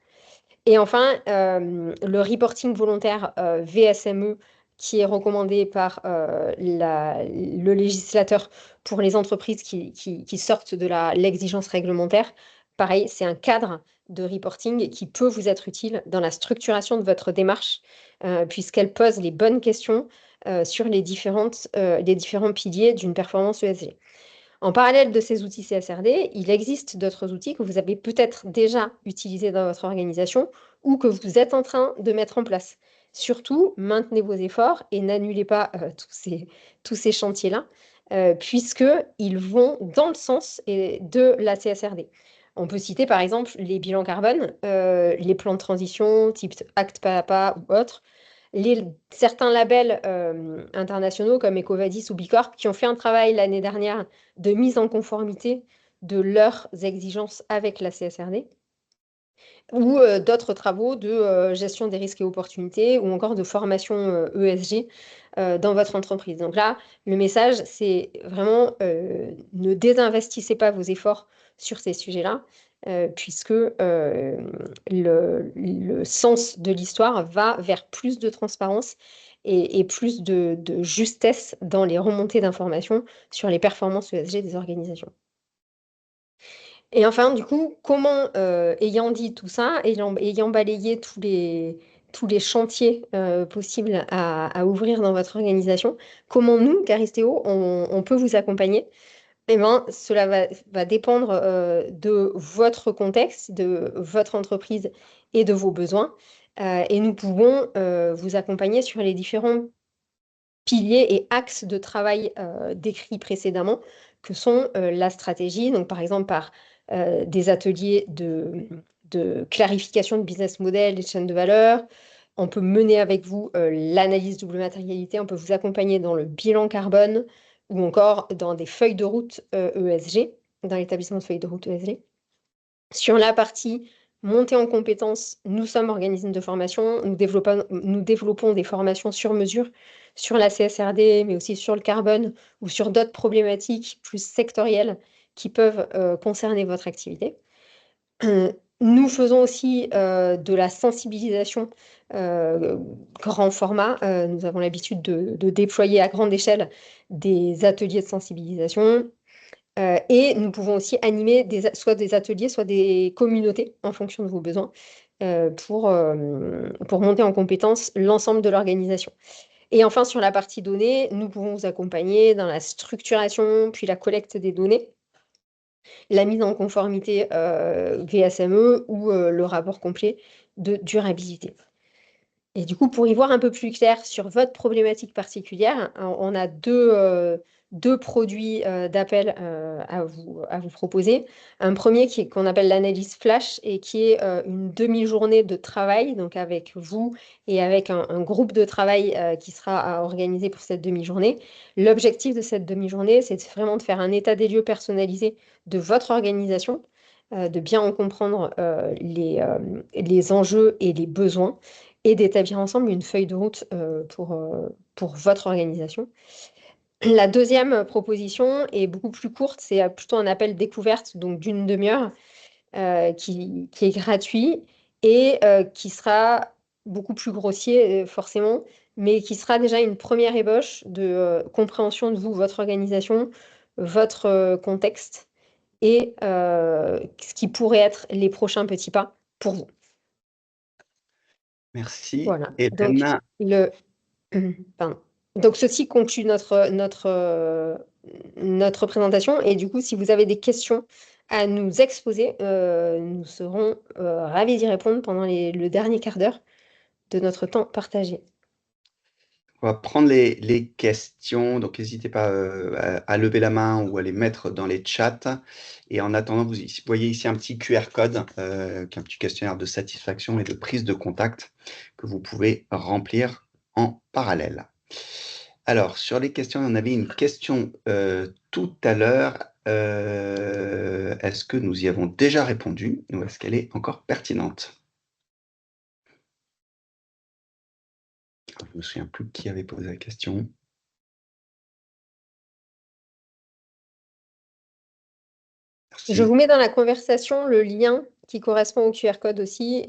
Et enfin, le reporting volontaire VSME qui est recommandé par le législateur pour les entreprises qui sortent de l'exigence réglementaire. Pareil, c'est un cadre de reporting qui peut vous être utile dans la structuration de votre démarche, puisqu'elle pose les bonnes questions sur les différents piliers d'une performance ESG. En parallèle de ces outils CSRD, il existe d'autres outils que vous avez peut-être déjà utilisés dans votre organisation ou que vous êtes en train de mettre en place. Surtout, maintenez vos efforts et n'annulez pas tous ces chantiers-là, puisqu'ils vont dans le sens de la CSRD. On peut citer par exemple les bilans carbone, les plans de transition type Acte Pas à Pas ou autres, certains labels internationaux comme EcoVadis ou Bicorp qui ont fait un travail l'année dernière de mise en conformité de leurs exigences avec la CSRD, ou d'autres travaux de gestion des risques et opportunités, ou encore de formation ESG dans votre entreprise. Donc là, le message, c'est vraiment ne désinvestissez pas vos efforts sur ces sujets-là, puisque le sens de l'histoire va vers plus de transparence et plus de justesse dans les remontées d'informations sur les performances ESG des organisations. Et enfin, du coup, comment, ayant dit tout ça, ayant balayé tous les chantiers possibles à ouvrir dans votre organisation, comment nous, Caristeo, on peut vous accompagner? Eh ben, cela va dépendre de votre contexte, de votre entreprise et de vos besoins. Et nous pouvons vous accompagner sur les différents piliers et axes de travail décrits précédemment, que sont la stratégie, donc par exemple par des ateliers de clarification de business model et de chaîne de valeur. On peut mener avec vous l'analyse double matérialité, on peut vous accompagner dans le bilan carbone ou encore dans des feuilles de route ESG, dans l'établissement de feuilles de route ESG. Sur la partie montée en compétences, nous sommes organisme de formation, nous développons des formations sur mesure sur la CSRD, mais aussi sur le carbone ou sur d'autres problématiques plus sectorielles qui peuvent concerner votre activité. Nous faisons aussi de la sensibilisation grand format. Nous avons l'habitude de déployer à grande échelle des ateliers de sensibilisation. Et nous pouvons aussi animer soit des ateliers, soit des communautés en fonction de vos besoins pour monter en compétence l'ensemble de l'organisation. Et enfin, sur la partie données, nous pouvons vous accompagner dans la structuration, puis la collecte des données, la mise en conformité VSME ou le rapport complet de durabilité. Et du coup, pour y voir un peu plus clair sur votre problématique particulière, on a deux produits d'appel à vous proposer. Un premier qu'on appelle l'analyse flash et qui est une demi-journée de travail, donc avec vous et avec un groupe de travail qui sera organisé pour cette demi-journée. L'objectif de cette demi-journée, c'est vraiment de faire un état des lieux personnalisé de votre organisation, de bien en comprendre les enjeux et les besoins, et d'établir ensemble une feuille de route pour votre organisation. La deuxième proposition est beaucoup plus courte, c'est plutôt un appel découverte, donc d'une demi-heure, qui est gratuit et qui sera beaucoup plus grossier, forcément, mais qui sera déjà une première ébauche de compréhension de vous, votre organisation, votre contexte et ce qui pourrait être les prochains petits pas pour vous. Merci. Voilà. Et Donc, pardon. Donc, ceci conclut notre présentation. Et du coup, si vous avez des questions à nous exposer, nous serons ravis d'y répondre pendant le dernier quart d'heure de notre temps partagé. on va prendre les questions, donc n'hésitez pas à lever la main ou à les mettre dans les chats. Et en attendant, vous voyez ici un petit QR code, qui est un petit questionnaire de satisfaction et de prise de contact que vous pouvez remplir en parallèle. Alors, sur les questions, on avait une question tout à l'heure. Est-ce que nous y avons déjà répondu ou est-ce qu'elle est encore pertinente? Je ne me souviens plus qui avait posé la question. Merci. Je vous mets dans la conversation le lien qui correspond au QR code aussi,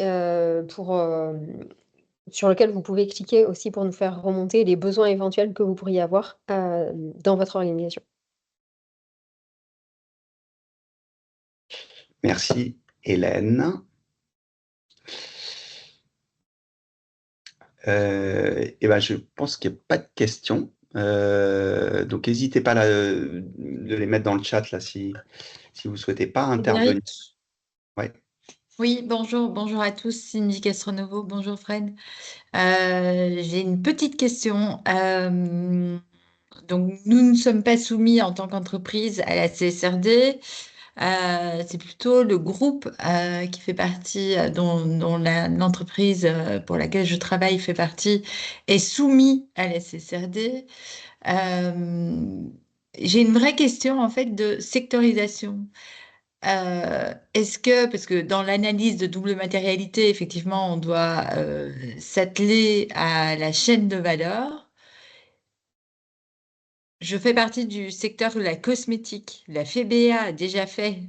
sur lequel vous pouvez cliquer aussi pour nous faire remonter les besoins éventuels que vous pourriez avoir dans votre organisation. Merci, Hélène. Et ben, je pense qu'il n'y a pas de questions. Donc, n'hésitez pas de les mettre dans le chat là, si vous ne souhaitez pas intervenir. Ouais. Oui, bonjour à tous, Cindy Castronovo, bonjour Fred. J'ai une petite question. Donc, nous ne sommes pas soumis en tant qu'entreprise à la CSRD. C'est plutôt le groupe qui fait partie, dont l'entreprise pour laquelle je travaille fait partie, est soumis à la CSRD. J'ai une vraie question en fait de sectorisation. Est-ce que, parce que dans l'analyse de double matérialité, effectivement, on doit s'atteler à la chaîne de valeur. Je fais partie du secteur de la cosmétique. La FEBA a déjà fait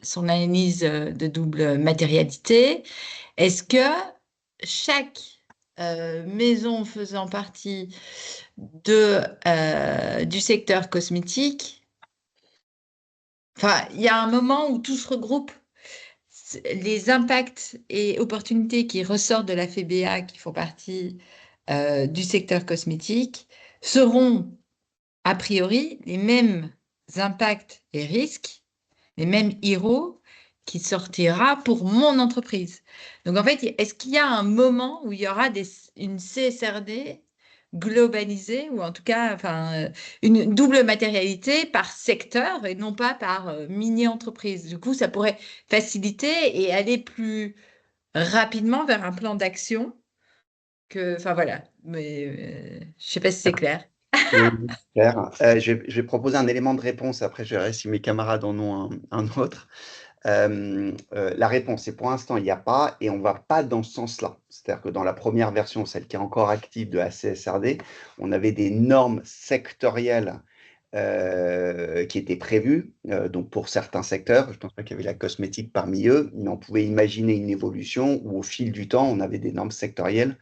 son analyse de double matérialité. Est-ce que chaque maison faisant partie du secteur cosmétique, enfin, il y a un moment où tout se regroupe? Les impacts et opportunités qui ressortent de la FEBA, qui font partie du secteur cosmétique, seront a priori les mêmes impacts et risques, les mêmes héros qui sortira pour mon entreprise. Donc en fait, est-ce qu'il y a un moment où il y aura une CSRD globalisée, ou en tout cas une double matérialité par secteur et non pas par mini-entreprise? Du coup, ça pourrait faciliter et aller plus rapidement vers un plan d'action enfin voilà, mais je ne sais pas si c'est clair. Oui, super. Je vais proposer un élément de réponse. Après, je verrai si mes camarades en ont un autre. La réponse, c'est pour l'instant, il n'y a pas, et on ne va pas dans ce sens-là. C'est-à-dire que dans la première version, celle qui est encore active de la CSRD, on avait des normes sectorielles qui étaient prévues. Donc pour certains secteurs, je ne pense pas qu'il y avait la cosmétique parmi eux, mais on pouvait imaginer une évolution où au fil du temps, on avait des normes sectorielles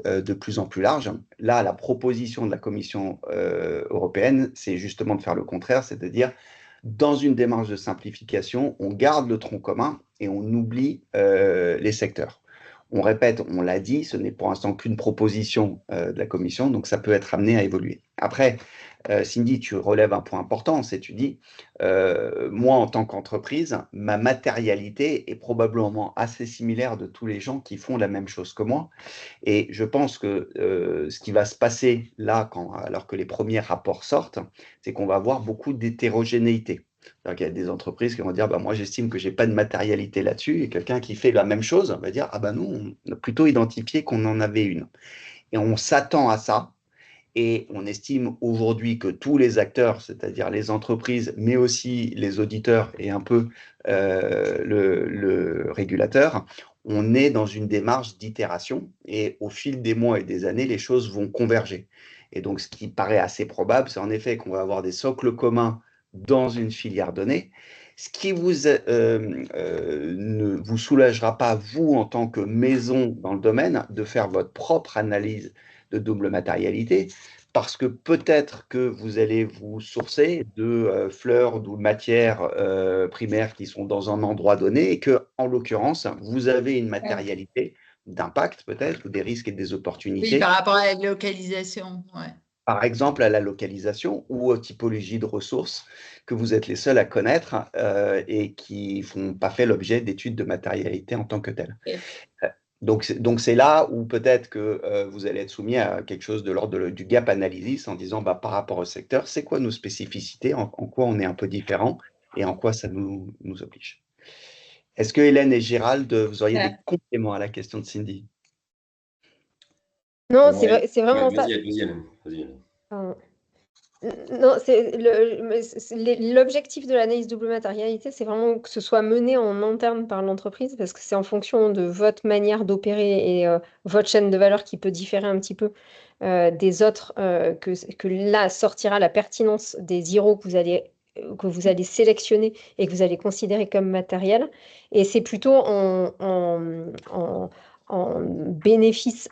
de plus en plus larges. Là, la proposition de la Commission européenne, c'est justement de faire le contraire, c'est-à-dire dans une démarche de simplification, on garde le tronc commun et on oublie les secteurs. On répète, on l'a dit, ce n'est pour l'instant qu'une proposition de la Commission, donc ça peut être amené à évoluer. Après, Cindy, tu relèves un point important, c'est tu dis, moi en tant qu'entreprise, ma matérialité est probablement assez similaire de tous les gens qui font la même chose que moi. Et je pense que ce qui va se passer là, alors que les premiers rapports sortent, c'est qu'on va avoir beaucoup d'hétérogénéité. Il y a des entreprises qui vont dire, bah, moi j'estime que je n'ai pas de matérialité là-dessus, et quelqu'un qui fait la même chose va dire, ah ben non, on a plutôt identifié qu'on en avait une. Et on s'attend à ça, et on estime aujourd'hui que tous les acteurs, c'est-à-dire les entreprises, mais aussi les auditeurs et un peu le régulateur, on est dans une démarche d'itération, et au fil des mois et des années, les choses vont converger. Et donc, ce qui paraît assez probable, c'est en effet qu'on va avoir des socles communs dans une filière donnée, ce qui ne vous soulagera pas, vous, en tant que maison dans le domaine, de faire votre propre analyse de double matérialité, parce que peut-être que vous allez vous sourcer de fleurs ou de matières primaires qui sont dans un endroit donné et que, en l'occurrence, vous avez une matérialité d'impact peut-être, ou des risques et des Oui, opportunités, par rapport à la localisation. Ouais. par exemple à la localisation ou aux typologies de ressources que vous êtes les seuls à connaître et qui ne font pas fait l'objet d'études de matérialité en tant que telles. Ok. Donc c'est là où peut-être que vous allez être soumis à quelque chose de l'ordre du gap analysis en disant bah, par rapport au secteur, c'est quoi nos spécificités, en quoi on est un peu différent et en quoi ça nous oblige. Est-ce que Hélène et Gérald, vous auriez des compléments à la question de Cindy? Non, Ouais, c'est vraiment ça. vas-y, Hélène. Vas-y, Hélène. Pardon. Non, l'objectif de l'analyse double matérialité, c'est vraiment que ce soit mené en interne par l'entreprise parce que c'est en fonction de votre manière d'opérer et votre chaîne de valeur qui peut différer un petit peu des autres que là sortira la pertinence des IRO que vous allez sélectionner et que vous allez considérer comme matériel. Et c'est plutôt en bénéfice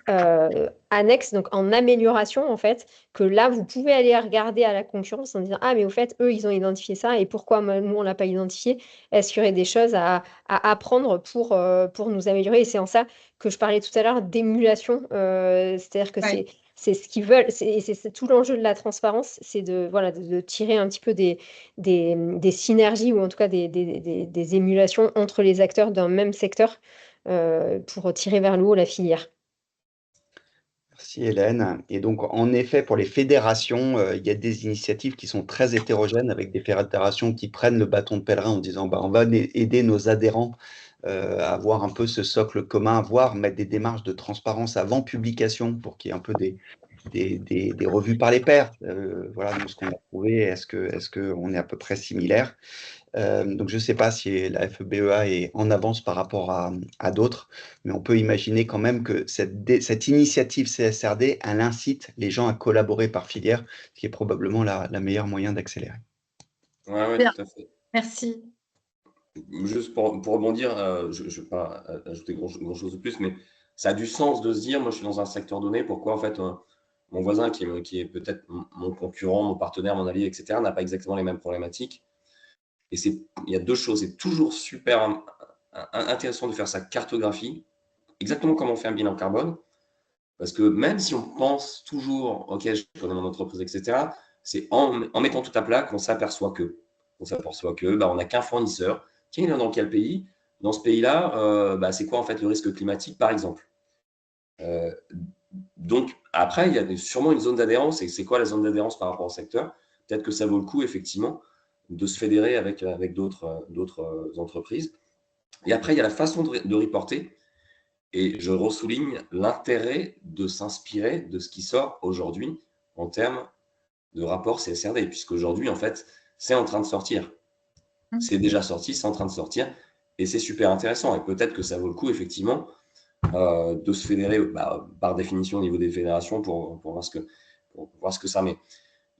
annexe, donc en amélioration en fait, que là, vous pouvez aller regarder à la concurrence en disant, ah, mais au fait, eux, ils ont identifié ça, et pourquoi nous, on ne l'a pas identifié? Est-ce qu'il y aurait des choses à apprendre pour nous améliorer? Et c'est en ça que je parlais tout à l'heure d'émulation, c'est-à-dire que Ouais. c'est ce qu'ils veulent, c'est tout l'enjeu de la transparence, c'est voilà, de tirer un petit peu des synergies, ou en tout cas des émulations entre les acteurs d'un même secteur pour tirer vers le haut la filière. Merci Hélène. Et donc, en effet, pour les fédérations, il y a des initiatives qui sont très hétérogènes avec des fédérations qui prennent le bâton de pèlerin en disant bah, on va aider nos adhérents à avoir un peu ce socle commun, voire mettre des démarches de transparence avant publication pour qu'il y ait un peu des revues par les pairs. Voilà, nous, ce qu'on a trouvé, est-ce qu'on est à peu près similaire? Donc, je ne sais pas si la FEBEA est en avance par rapport à d'autres, mais on peut imaginer quand même que cette initiative CSRD, elle incite les gens à collaborer par filière, ce qui est probablement la meilleure moyen d'accélérer. Ouais, Bien. tout à fait. Merci. Juste pour rebondir, je ne vais pas ajouter grand-chose de plus, mais ça a du sens de se dire, moi je suis dans un secteur donné, pourquoi en fait mon voisin qui est peut-être mon concurrent, mon partenaire, mon allié, etc., n'a pas exactement les mêmes problématiques. Et il y a deux choses, c'est toujours super intéressant de faire sa cartographie, exactement comme on fait un bilan carbone, parce que même si on pense toujours, ok, je connais mon entreprise, etc., c'est en mettant tout à plat qu'on s'aperçoit que bah, on n'a qu'un fournisseur. Tiens, il est dans quel pays? Dans ce pays-là, bah, c'est quoi en fait le risque climatique, par exemple? Donc, après, il y a sûrement une zone d'adhérence. Et c'est quoi la zone d'adhérence par rapport au secteur? Peut-être que ça vaut le coup, effectivement, de se fédérer avec d'autres entreprises. Et après, il y a la façon de reporter. Et je ressouligne l'intérêt de s'inspirer de ce qui sort aujourd'hui en termes de rapport CSRD, puisqu'aujourd'hui, en fait, c'est en train de sortir. C'est déjà sorti, c'est en train de sortir, et c'est super intéressant. Et peut-être que ça vaut le coup, effectivement, de se fédérer, bah, par définition, au niveau des fédérations, pour voir ce que ça met.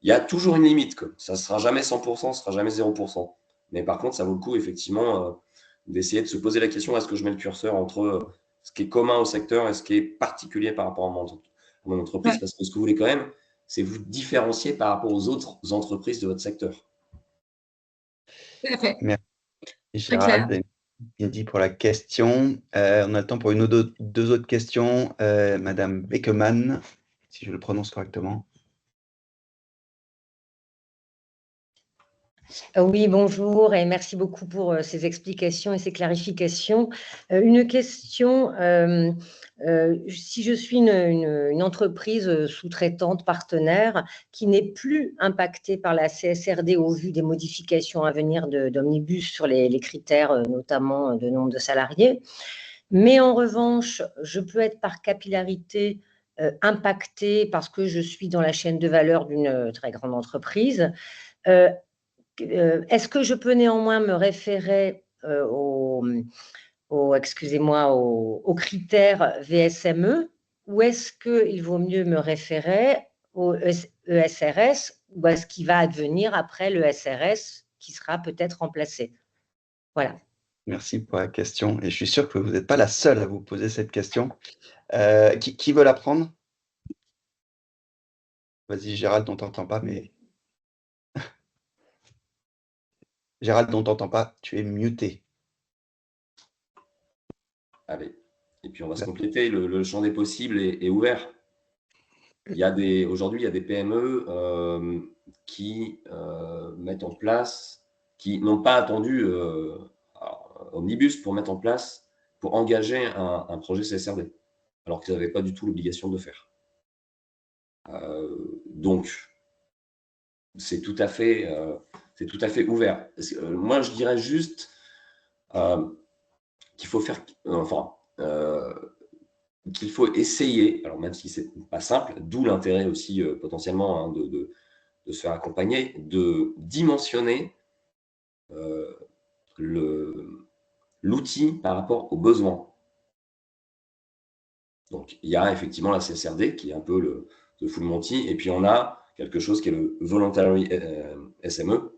Il y a toujours une limite, quoi. Ça ne sera jamais 100%, ça ne sera jamais 0%. Mais par contre, ça vaut le coup, effectivement, d'essayer de se poser la question, est-ce que je mets le curseur entre ce qui est commun au secteur et ce qui est particulier par rapport à mon entreprise? Ouais. Parce que ce que vous voulez quand même, c'est vous différencier par rapport aux autres entreprises de votre secteur. Tout à fait. Merci Très clair. Gérald et Cindy pour la question. On a le temps pour deux autres questions. Madame Beckemann, si je le prononce correctement. Oui, bonjour et merci beaucoup pour ces explications et ces clarifications. Une question, si je suis une entreprise sous-traitante, partenaire, qui n'est plus impactée par la CSRD au vu des modifications à venir d'Omnibus sur les critères, notamment de nombre de salariés, mais en revanche, je peux être par capillarité impactée parce que je suis dans la chaîne de valeur d'une très grande entreprise. Est-ce que je peux néanmoins me référer aux critères VSME, ou est-ce qu'il vaut mieux me référer au ESRS ou à ce qui va advenir après le SRS qui sera peut-être remplacé? Voilà. Merci pour la question. Et je suis sûr que vous n'êtes pas la seule à vous poser cette question. Qui veut la prendre? Vas-y, Gérald, on t'entend pas, mais Gérald, on t'entend pas, tu es muté. Allez. Et puis on va se compléter, le champ des possibles est ouvert. Aujourd'hui, il y a des PME qui mettent en place, qui n'ont pas attendu Omnibus pour mettre en place, pour engager un projet CSRD, alors qu'ils n'avaient pas du tout l'obligation de le faire. Donc, c'est tout à fait ouvert. Moi, je dirais juste qu'il faut faire, qu'il faut essayer, alors même si c'est pas simple, d'où l'intérêt aussi potentiellement de se faire accompagner, de dimensionner l'outil par rapport aux besoins. Donc, il y a effectivement la CSRD qui est un peu le full Monty, et puis on a quelque chose qui est le Voluntary SME,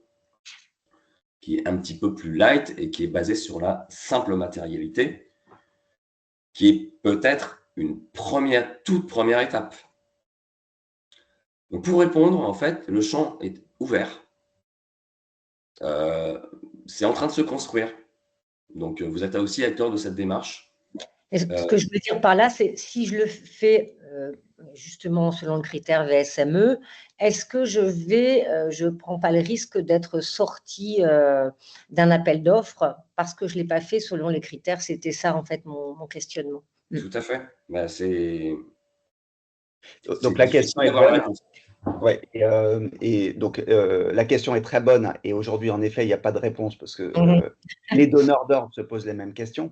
qui est un petit peu plus light et qui est basé sur la simple matérialité, qui est peut-être une toute première étape. Donc, pour répondre, en fait, le champ est ouvert. C'est en train de se construire. Donc, vous êtes aussi acteur de cette démarche. Et ce que je veux dire par là, c'est si je le fais justement selon le critère VSME, est-ce que je ne prends pas le risque d'être sorti d'un appel d'offres parce que je ne l'ai pas fait selon les critères? C'était ça, en fait, mon questionnement. Tout à fait. Donc la question est bonne. Ouais, et donc la question est très bonne. Et aujourd'hui, en effet, il n'y a pas de réponse parce que les donneurs d'ordre se posent les mêmes questions.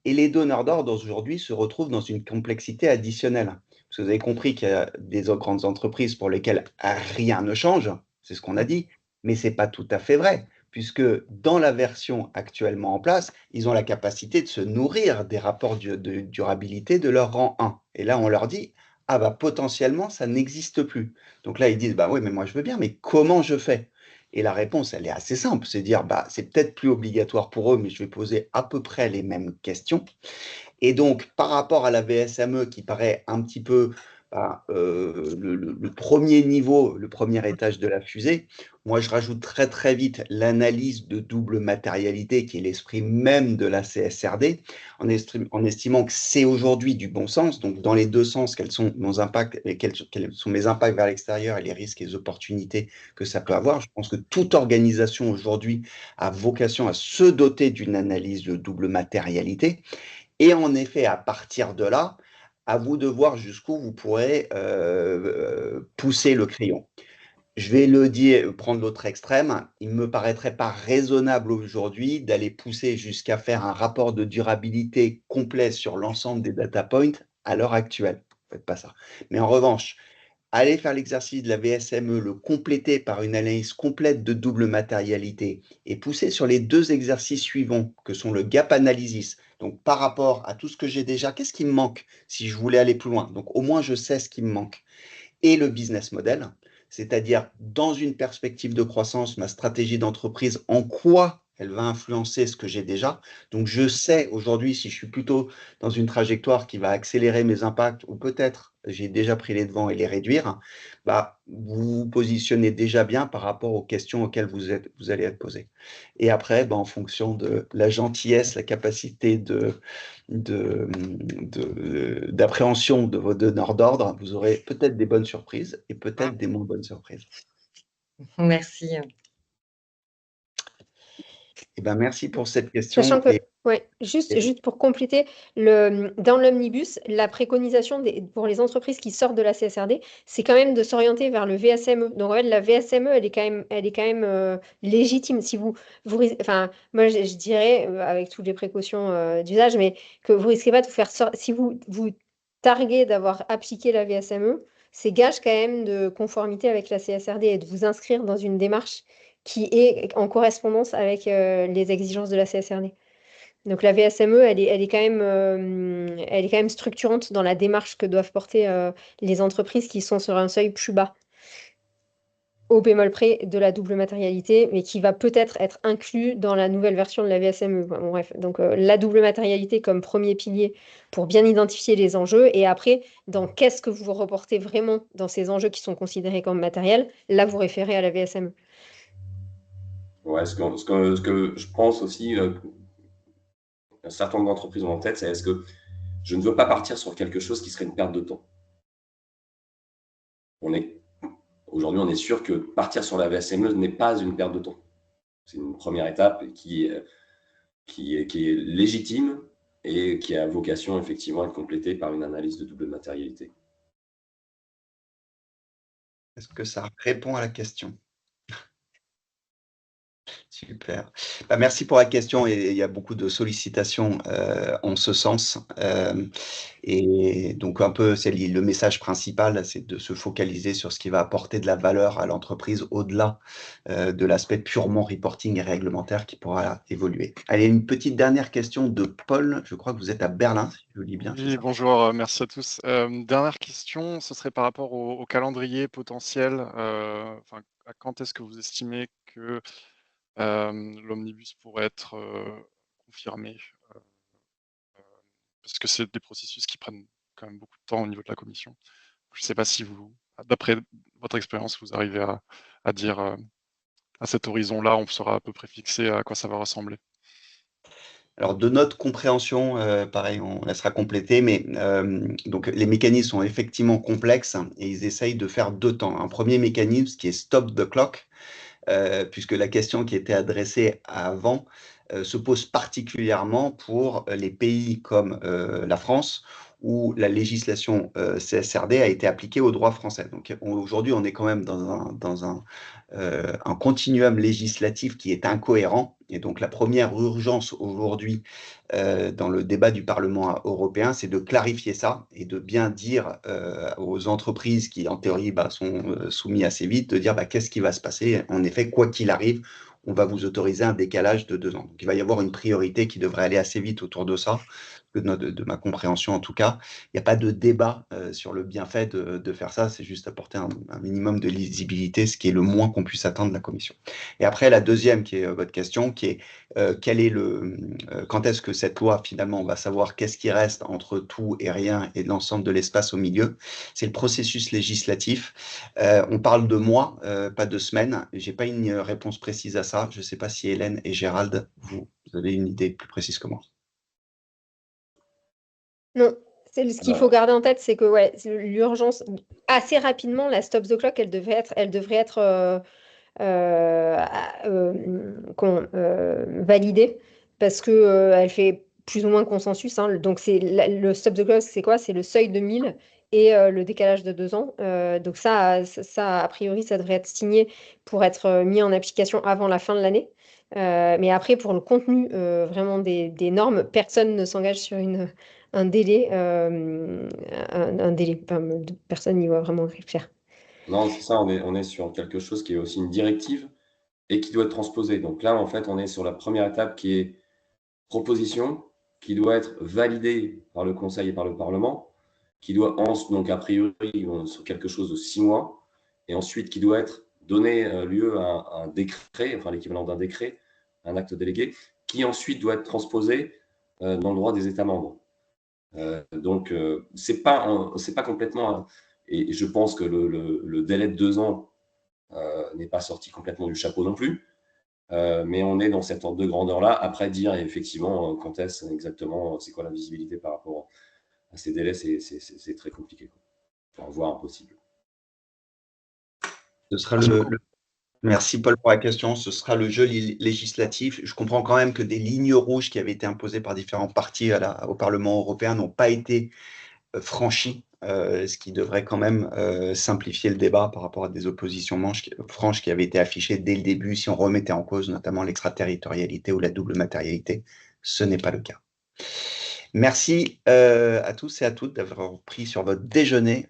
Et les donneurs d'ordre aujourd'hui se retrouvent dans une complexité additionnelle. Parce que vous avez compris qu'il y a des grandes entreprises pour lesquelles rien ne change, c'est ce qu'on a dit, mais ce n'est pas tout à fait vrai, puisque dans la version actuellement en place, ils ont la capacité de se nourrir des rapports de durabilité de leur rang 1. Et là, on leur dit, ah bah potentiellement, ça n'existe plus. Donc là, ils disent, bah oui, mais moi je veux bien, mais comment je fais? Et la réponse, elle est assez simple, c'est dire, bah, c'est peut-être plus obligatoire pour eux, mais je vais poser à peu près les mêmes questions. Et donc, par rapport à la VSME qui paraît un petit peu le premier niveau, le premier étage de la fusée, moi je rajoute très très vite l'analyse de double matérialité qui est l'esprit même de la CSRD, en estimant que c'est aujourd'hui du bon sens, donc dans les deux sens, quels sont nos impacts et quels sont mes impacts vers l'extérieur et les risques et les opportunités que ça peut avoir. Je pense que toute organisation aujourd'hui a vocation à se doter d'une analyse de double matérialité. Et en effet, à partir de là, à vous de voir jusqu'où vous pourrez pousser le crayon. Je vais le dire, prendre l'autre extrême. Il ne me paraîtrait pas raisonnable aujourd'hui d'aller pousser jusqu'à faire un rapport de durabilité complet sur l'ensemble des data points à l'heure actuelle. Faites pas ça. Mais en revanche, aller faire l'exercice de la VSME, le compléter par une analyse complète de double matérialité et pousser sur les deux exercices suivants, que sont le gap analysis. Donc, par rapport à tout ce que j'ai déjà, qu'est-ce qui me manque si je voulais aller plus loin? Donc, au moins, je sais ce qui me manque. Et le business model, c'est-à-dire dans une perspective de croissance, ma stratégie d'entreprise, en quoi elle va influencer ce que j'ai déjà. Donc, je sais aujourd'hui si je suis plutôt dans une trajectoire qui va accélérer mes impacts ou peut-être j'ai déjà pris les devants et les réduire. Bah, vous vous positionnez déjà bien par rapport aux questions auxquelles vous allez être posé. Et après, bah, en fonction de la gentillesse, la capacité d'appréhension de vos donneurs d'ordre, vous aurez peut-être des bonnes surprises et peut-être des moins bonnes surprises. Merci. Eh ben, merci pour cette question. Sachant que, ouais, juste pour compléter, dans l'omnibus, la préconisation pour les entreprises qui sortent de la CSRD, c'est quand même de s'orienter vers le VSME. Donc en fait, la VSME, elle est quand même légitime. Si enfin, moi je dirais, avec toutes les précautions d'usage, mais que vous risquez pas de vous faire sortir. Si vous targuez d'avoir appliqué la VSME, c'est gage quand même de conformité avec la CSRD et de vous inscrire dans une démarche qui est en correspondance avec les exigences de la CSRD. Donc la VSME, elle est quand même structurante dans la démarche que doivent porter les entreprises qui sont sur un seuil plus bas, au bémol près de la double matérialité, mais qui va peut-être être inclus dans la nouvelle version de la VSME. Bon, bref, donc la double matérialité comme premier pilier pour bien identifier les enjeux, et après, dans qu'est-ce que vous reportez vraiment dans ces enjeux qui sont considérés comme matériels, là, vous référez à la VSME. Ouais, ce que je pense aussi, un certain nombre d'entreprises ont en tête, c'est est-ce que je ne veux pas partir sur quelque chose qui serait une perte de temps. Aujourd'hui, on est sûr que partir sur la VSME n'est pas une perte de temps. C'est une première étape qui est légitime et qui a vocation effectivement à être complétée par une analyse de double matérialité. Est-ce que ça répond à la question? Super. Bah, merci pour la question, et il y a beaucoup de sollicitations en ce sens. Et donc un peu, c'est le message principal, c'est de se focaliser sur ce qui va apporter de la valeur à l'entreprise au-delà de l'aspect purement reporting et réglementaire qui pourra évoluer. Allez, une petite dernière question de Paul. Je crois que vous êtes à Berlin, si je lis bien. Oui, bonjour, merci à tous. Dernière question, ce serait par rapport au calendrier potentiel. Enfin, à quand est-ce que vous estimez que l'omnibus pourrait être confirmé? Parce que c'est des processus qui prennent quand même beaucoup de temps au niveau de la commission. Je ne sais pas si vous, d'après votre expérience, vous arrivez à dire à cet horizon-là, on sera à peu près fixé à quoi ça va ressembler. Alors, de notre compréhension, pareil, on laissera compléter, mais donc les mécanismes sont effectivement complexes et ils essayent de faire deux temps. Un premier mécanisme qui est stop the clock, puisque la question qui était adressée avant se pose particulièrement pour les pays comme la France, où la législation CSRD a été appliquée au droit français. Donc aujourd'hui, on est quand même dans un continuum législatif qui est incohérent. Et donc la première urgence aujourd'hui dans le débat du Parlement européen, c'est de clarifier ça et de bien dire aux entreprises qui, en théorie, sont soumises assez vite, de dire qu'est-ce qui va se passer. En effet, quoi qu'il arrive, on va vous autoriser un décalage de 2 ans. Donc, il va y avoir une priorité qui devrait aller assez vite autour de ça, de ma compréhension en tout cas. Il n'y a pas de débat sur le bienfait de faire ça, c'est juste apporter un minimum de lisibilité, ce qui est le moins qu'on puisse attendre de la Commission. Et après, la deuxième, qui est votre question, qui est quand est-ce que cette loi, finalement, on va savoir qu'est-ce qui reste entre tout et rien et l'ensemble de l'espace au milieu. C'est le processus législatif. On parle de mois, pas de semaines. Je n'ai pas une réponse précise à ça. Je ne sais pas si Hélène et Gérald, vous avez une idée plus précise que moi. Non, ce qu'il faut garder en tête, c'est que ouais, l'urgence, assez rapidement, la stop the clock, elle devrait être validée parce que elle fait plus ou moins consensus. Hein. Donc le stop the clock, c'est quoi? C'est le seuil de 1000 et le décalage de 2 ans. Donc ça, a priori, ça devrait être signé pour être mis en application avant la fin de l'année. Mais après, pour le contenu vraiment des normes, personne ne s'engage sur un délai. Un délai. Enfin, personne n'y voit vraiment clair. Non, c'est ça, on est sur quelque chose qui est aussi une directive et qui doit être transposé. Donc là, en fait, on est sur la première étape qui est proposition, qui doit être validée par le Conseil et par le Parlement, qui doit, donc a priori, sur quelque chose de 6 mois, et ensuite qui doit être donné lieu à un décret, enfin l'équivalent d'un décret, un acte délégué, qui ensuite doit être transposé dans le droit des États membres. Donc, c'est pas complètement... Et je pense que le délai de 2 ans n'est pas sorti complètement du chapeau non plus. Mais on est dans cet ordre de grandeur-là. Après, dire effectivement quand est-ce exactement, c'est quoi la visibilité par rapport à ces délais, c'est très compliqué, enfin, voire impossible. Ce sera Merci Paul pour la question. Ce sera le jeu législatif. Je comprends quand même que des lignes rouges qui avaient été imposées par différents partis au Parlement européen n'ont pas été franchies, ce qui devrait quand même simplifier le débat par rapport à des oppositions franches qui avaient été affichées dès le début si on remettait en cause notamment l'extraterritorialité ou la double matérialité. Ce n'est pas le cas. Merci à tous et à toutes d'avoir pris sur votre déjeuner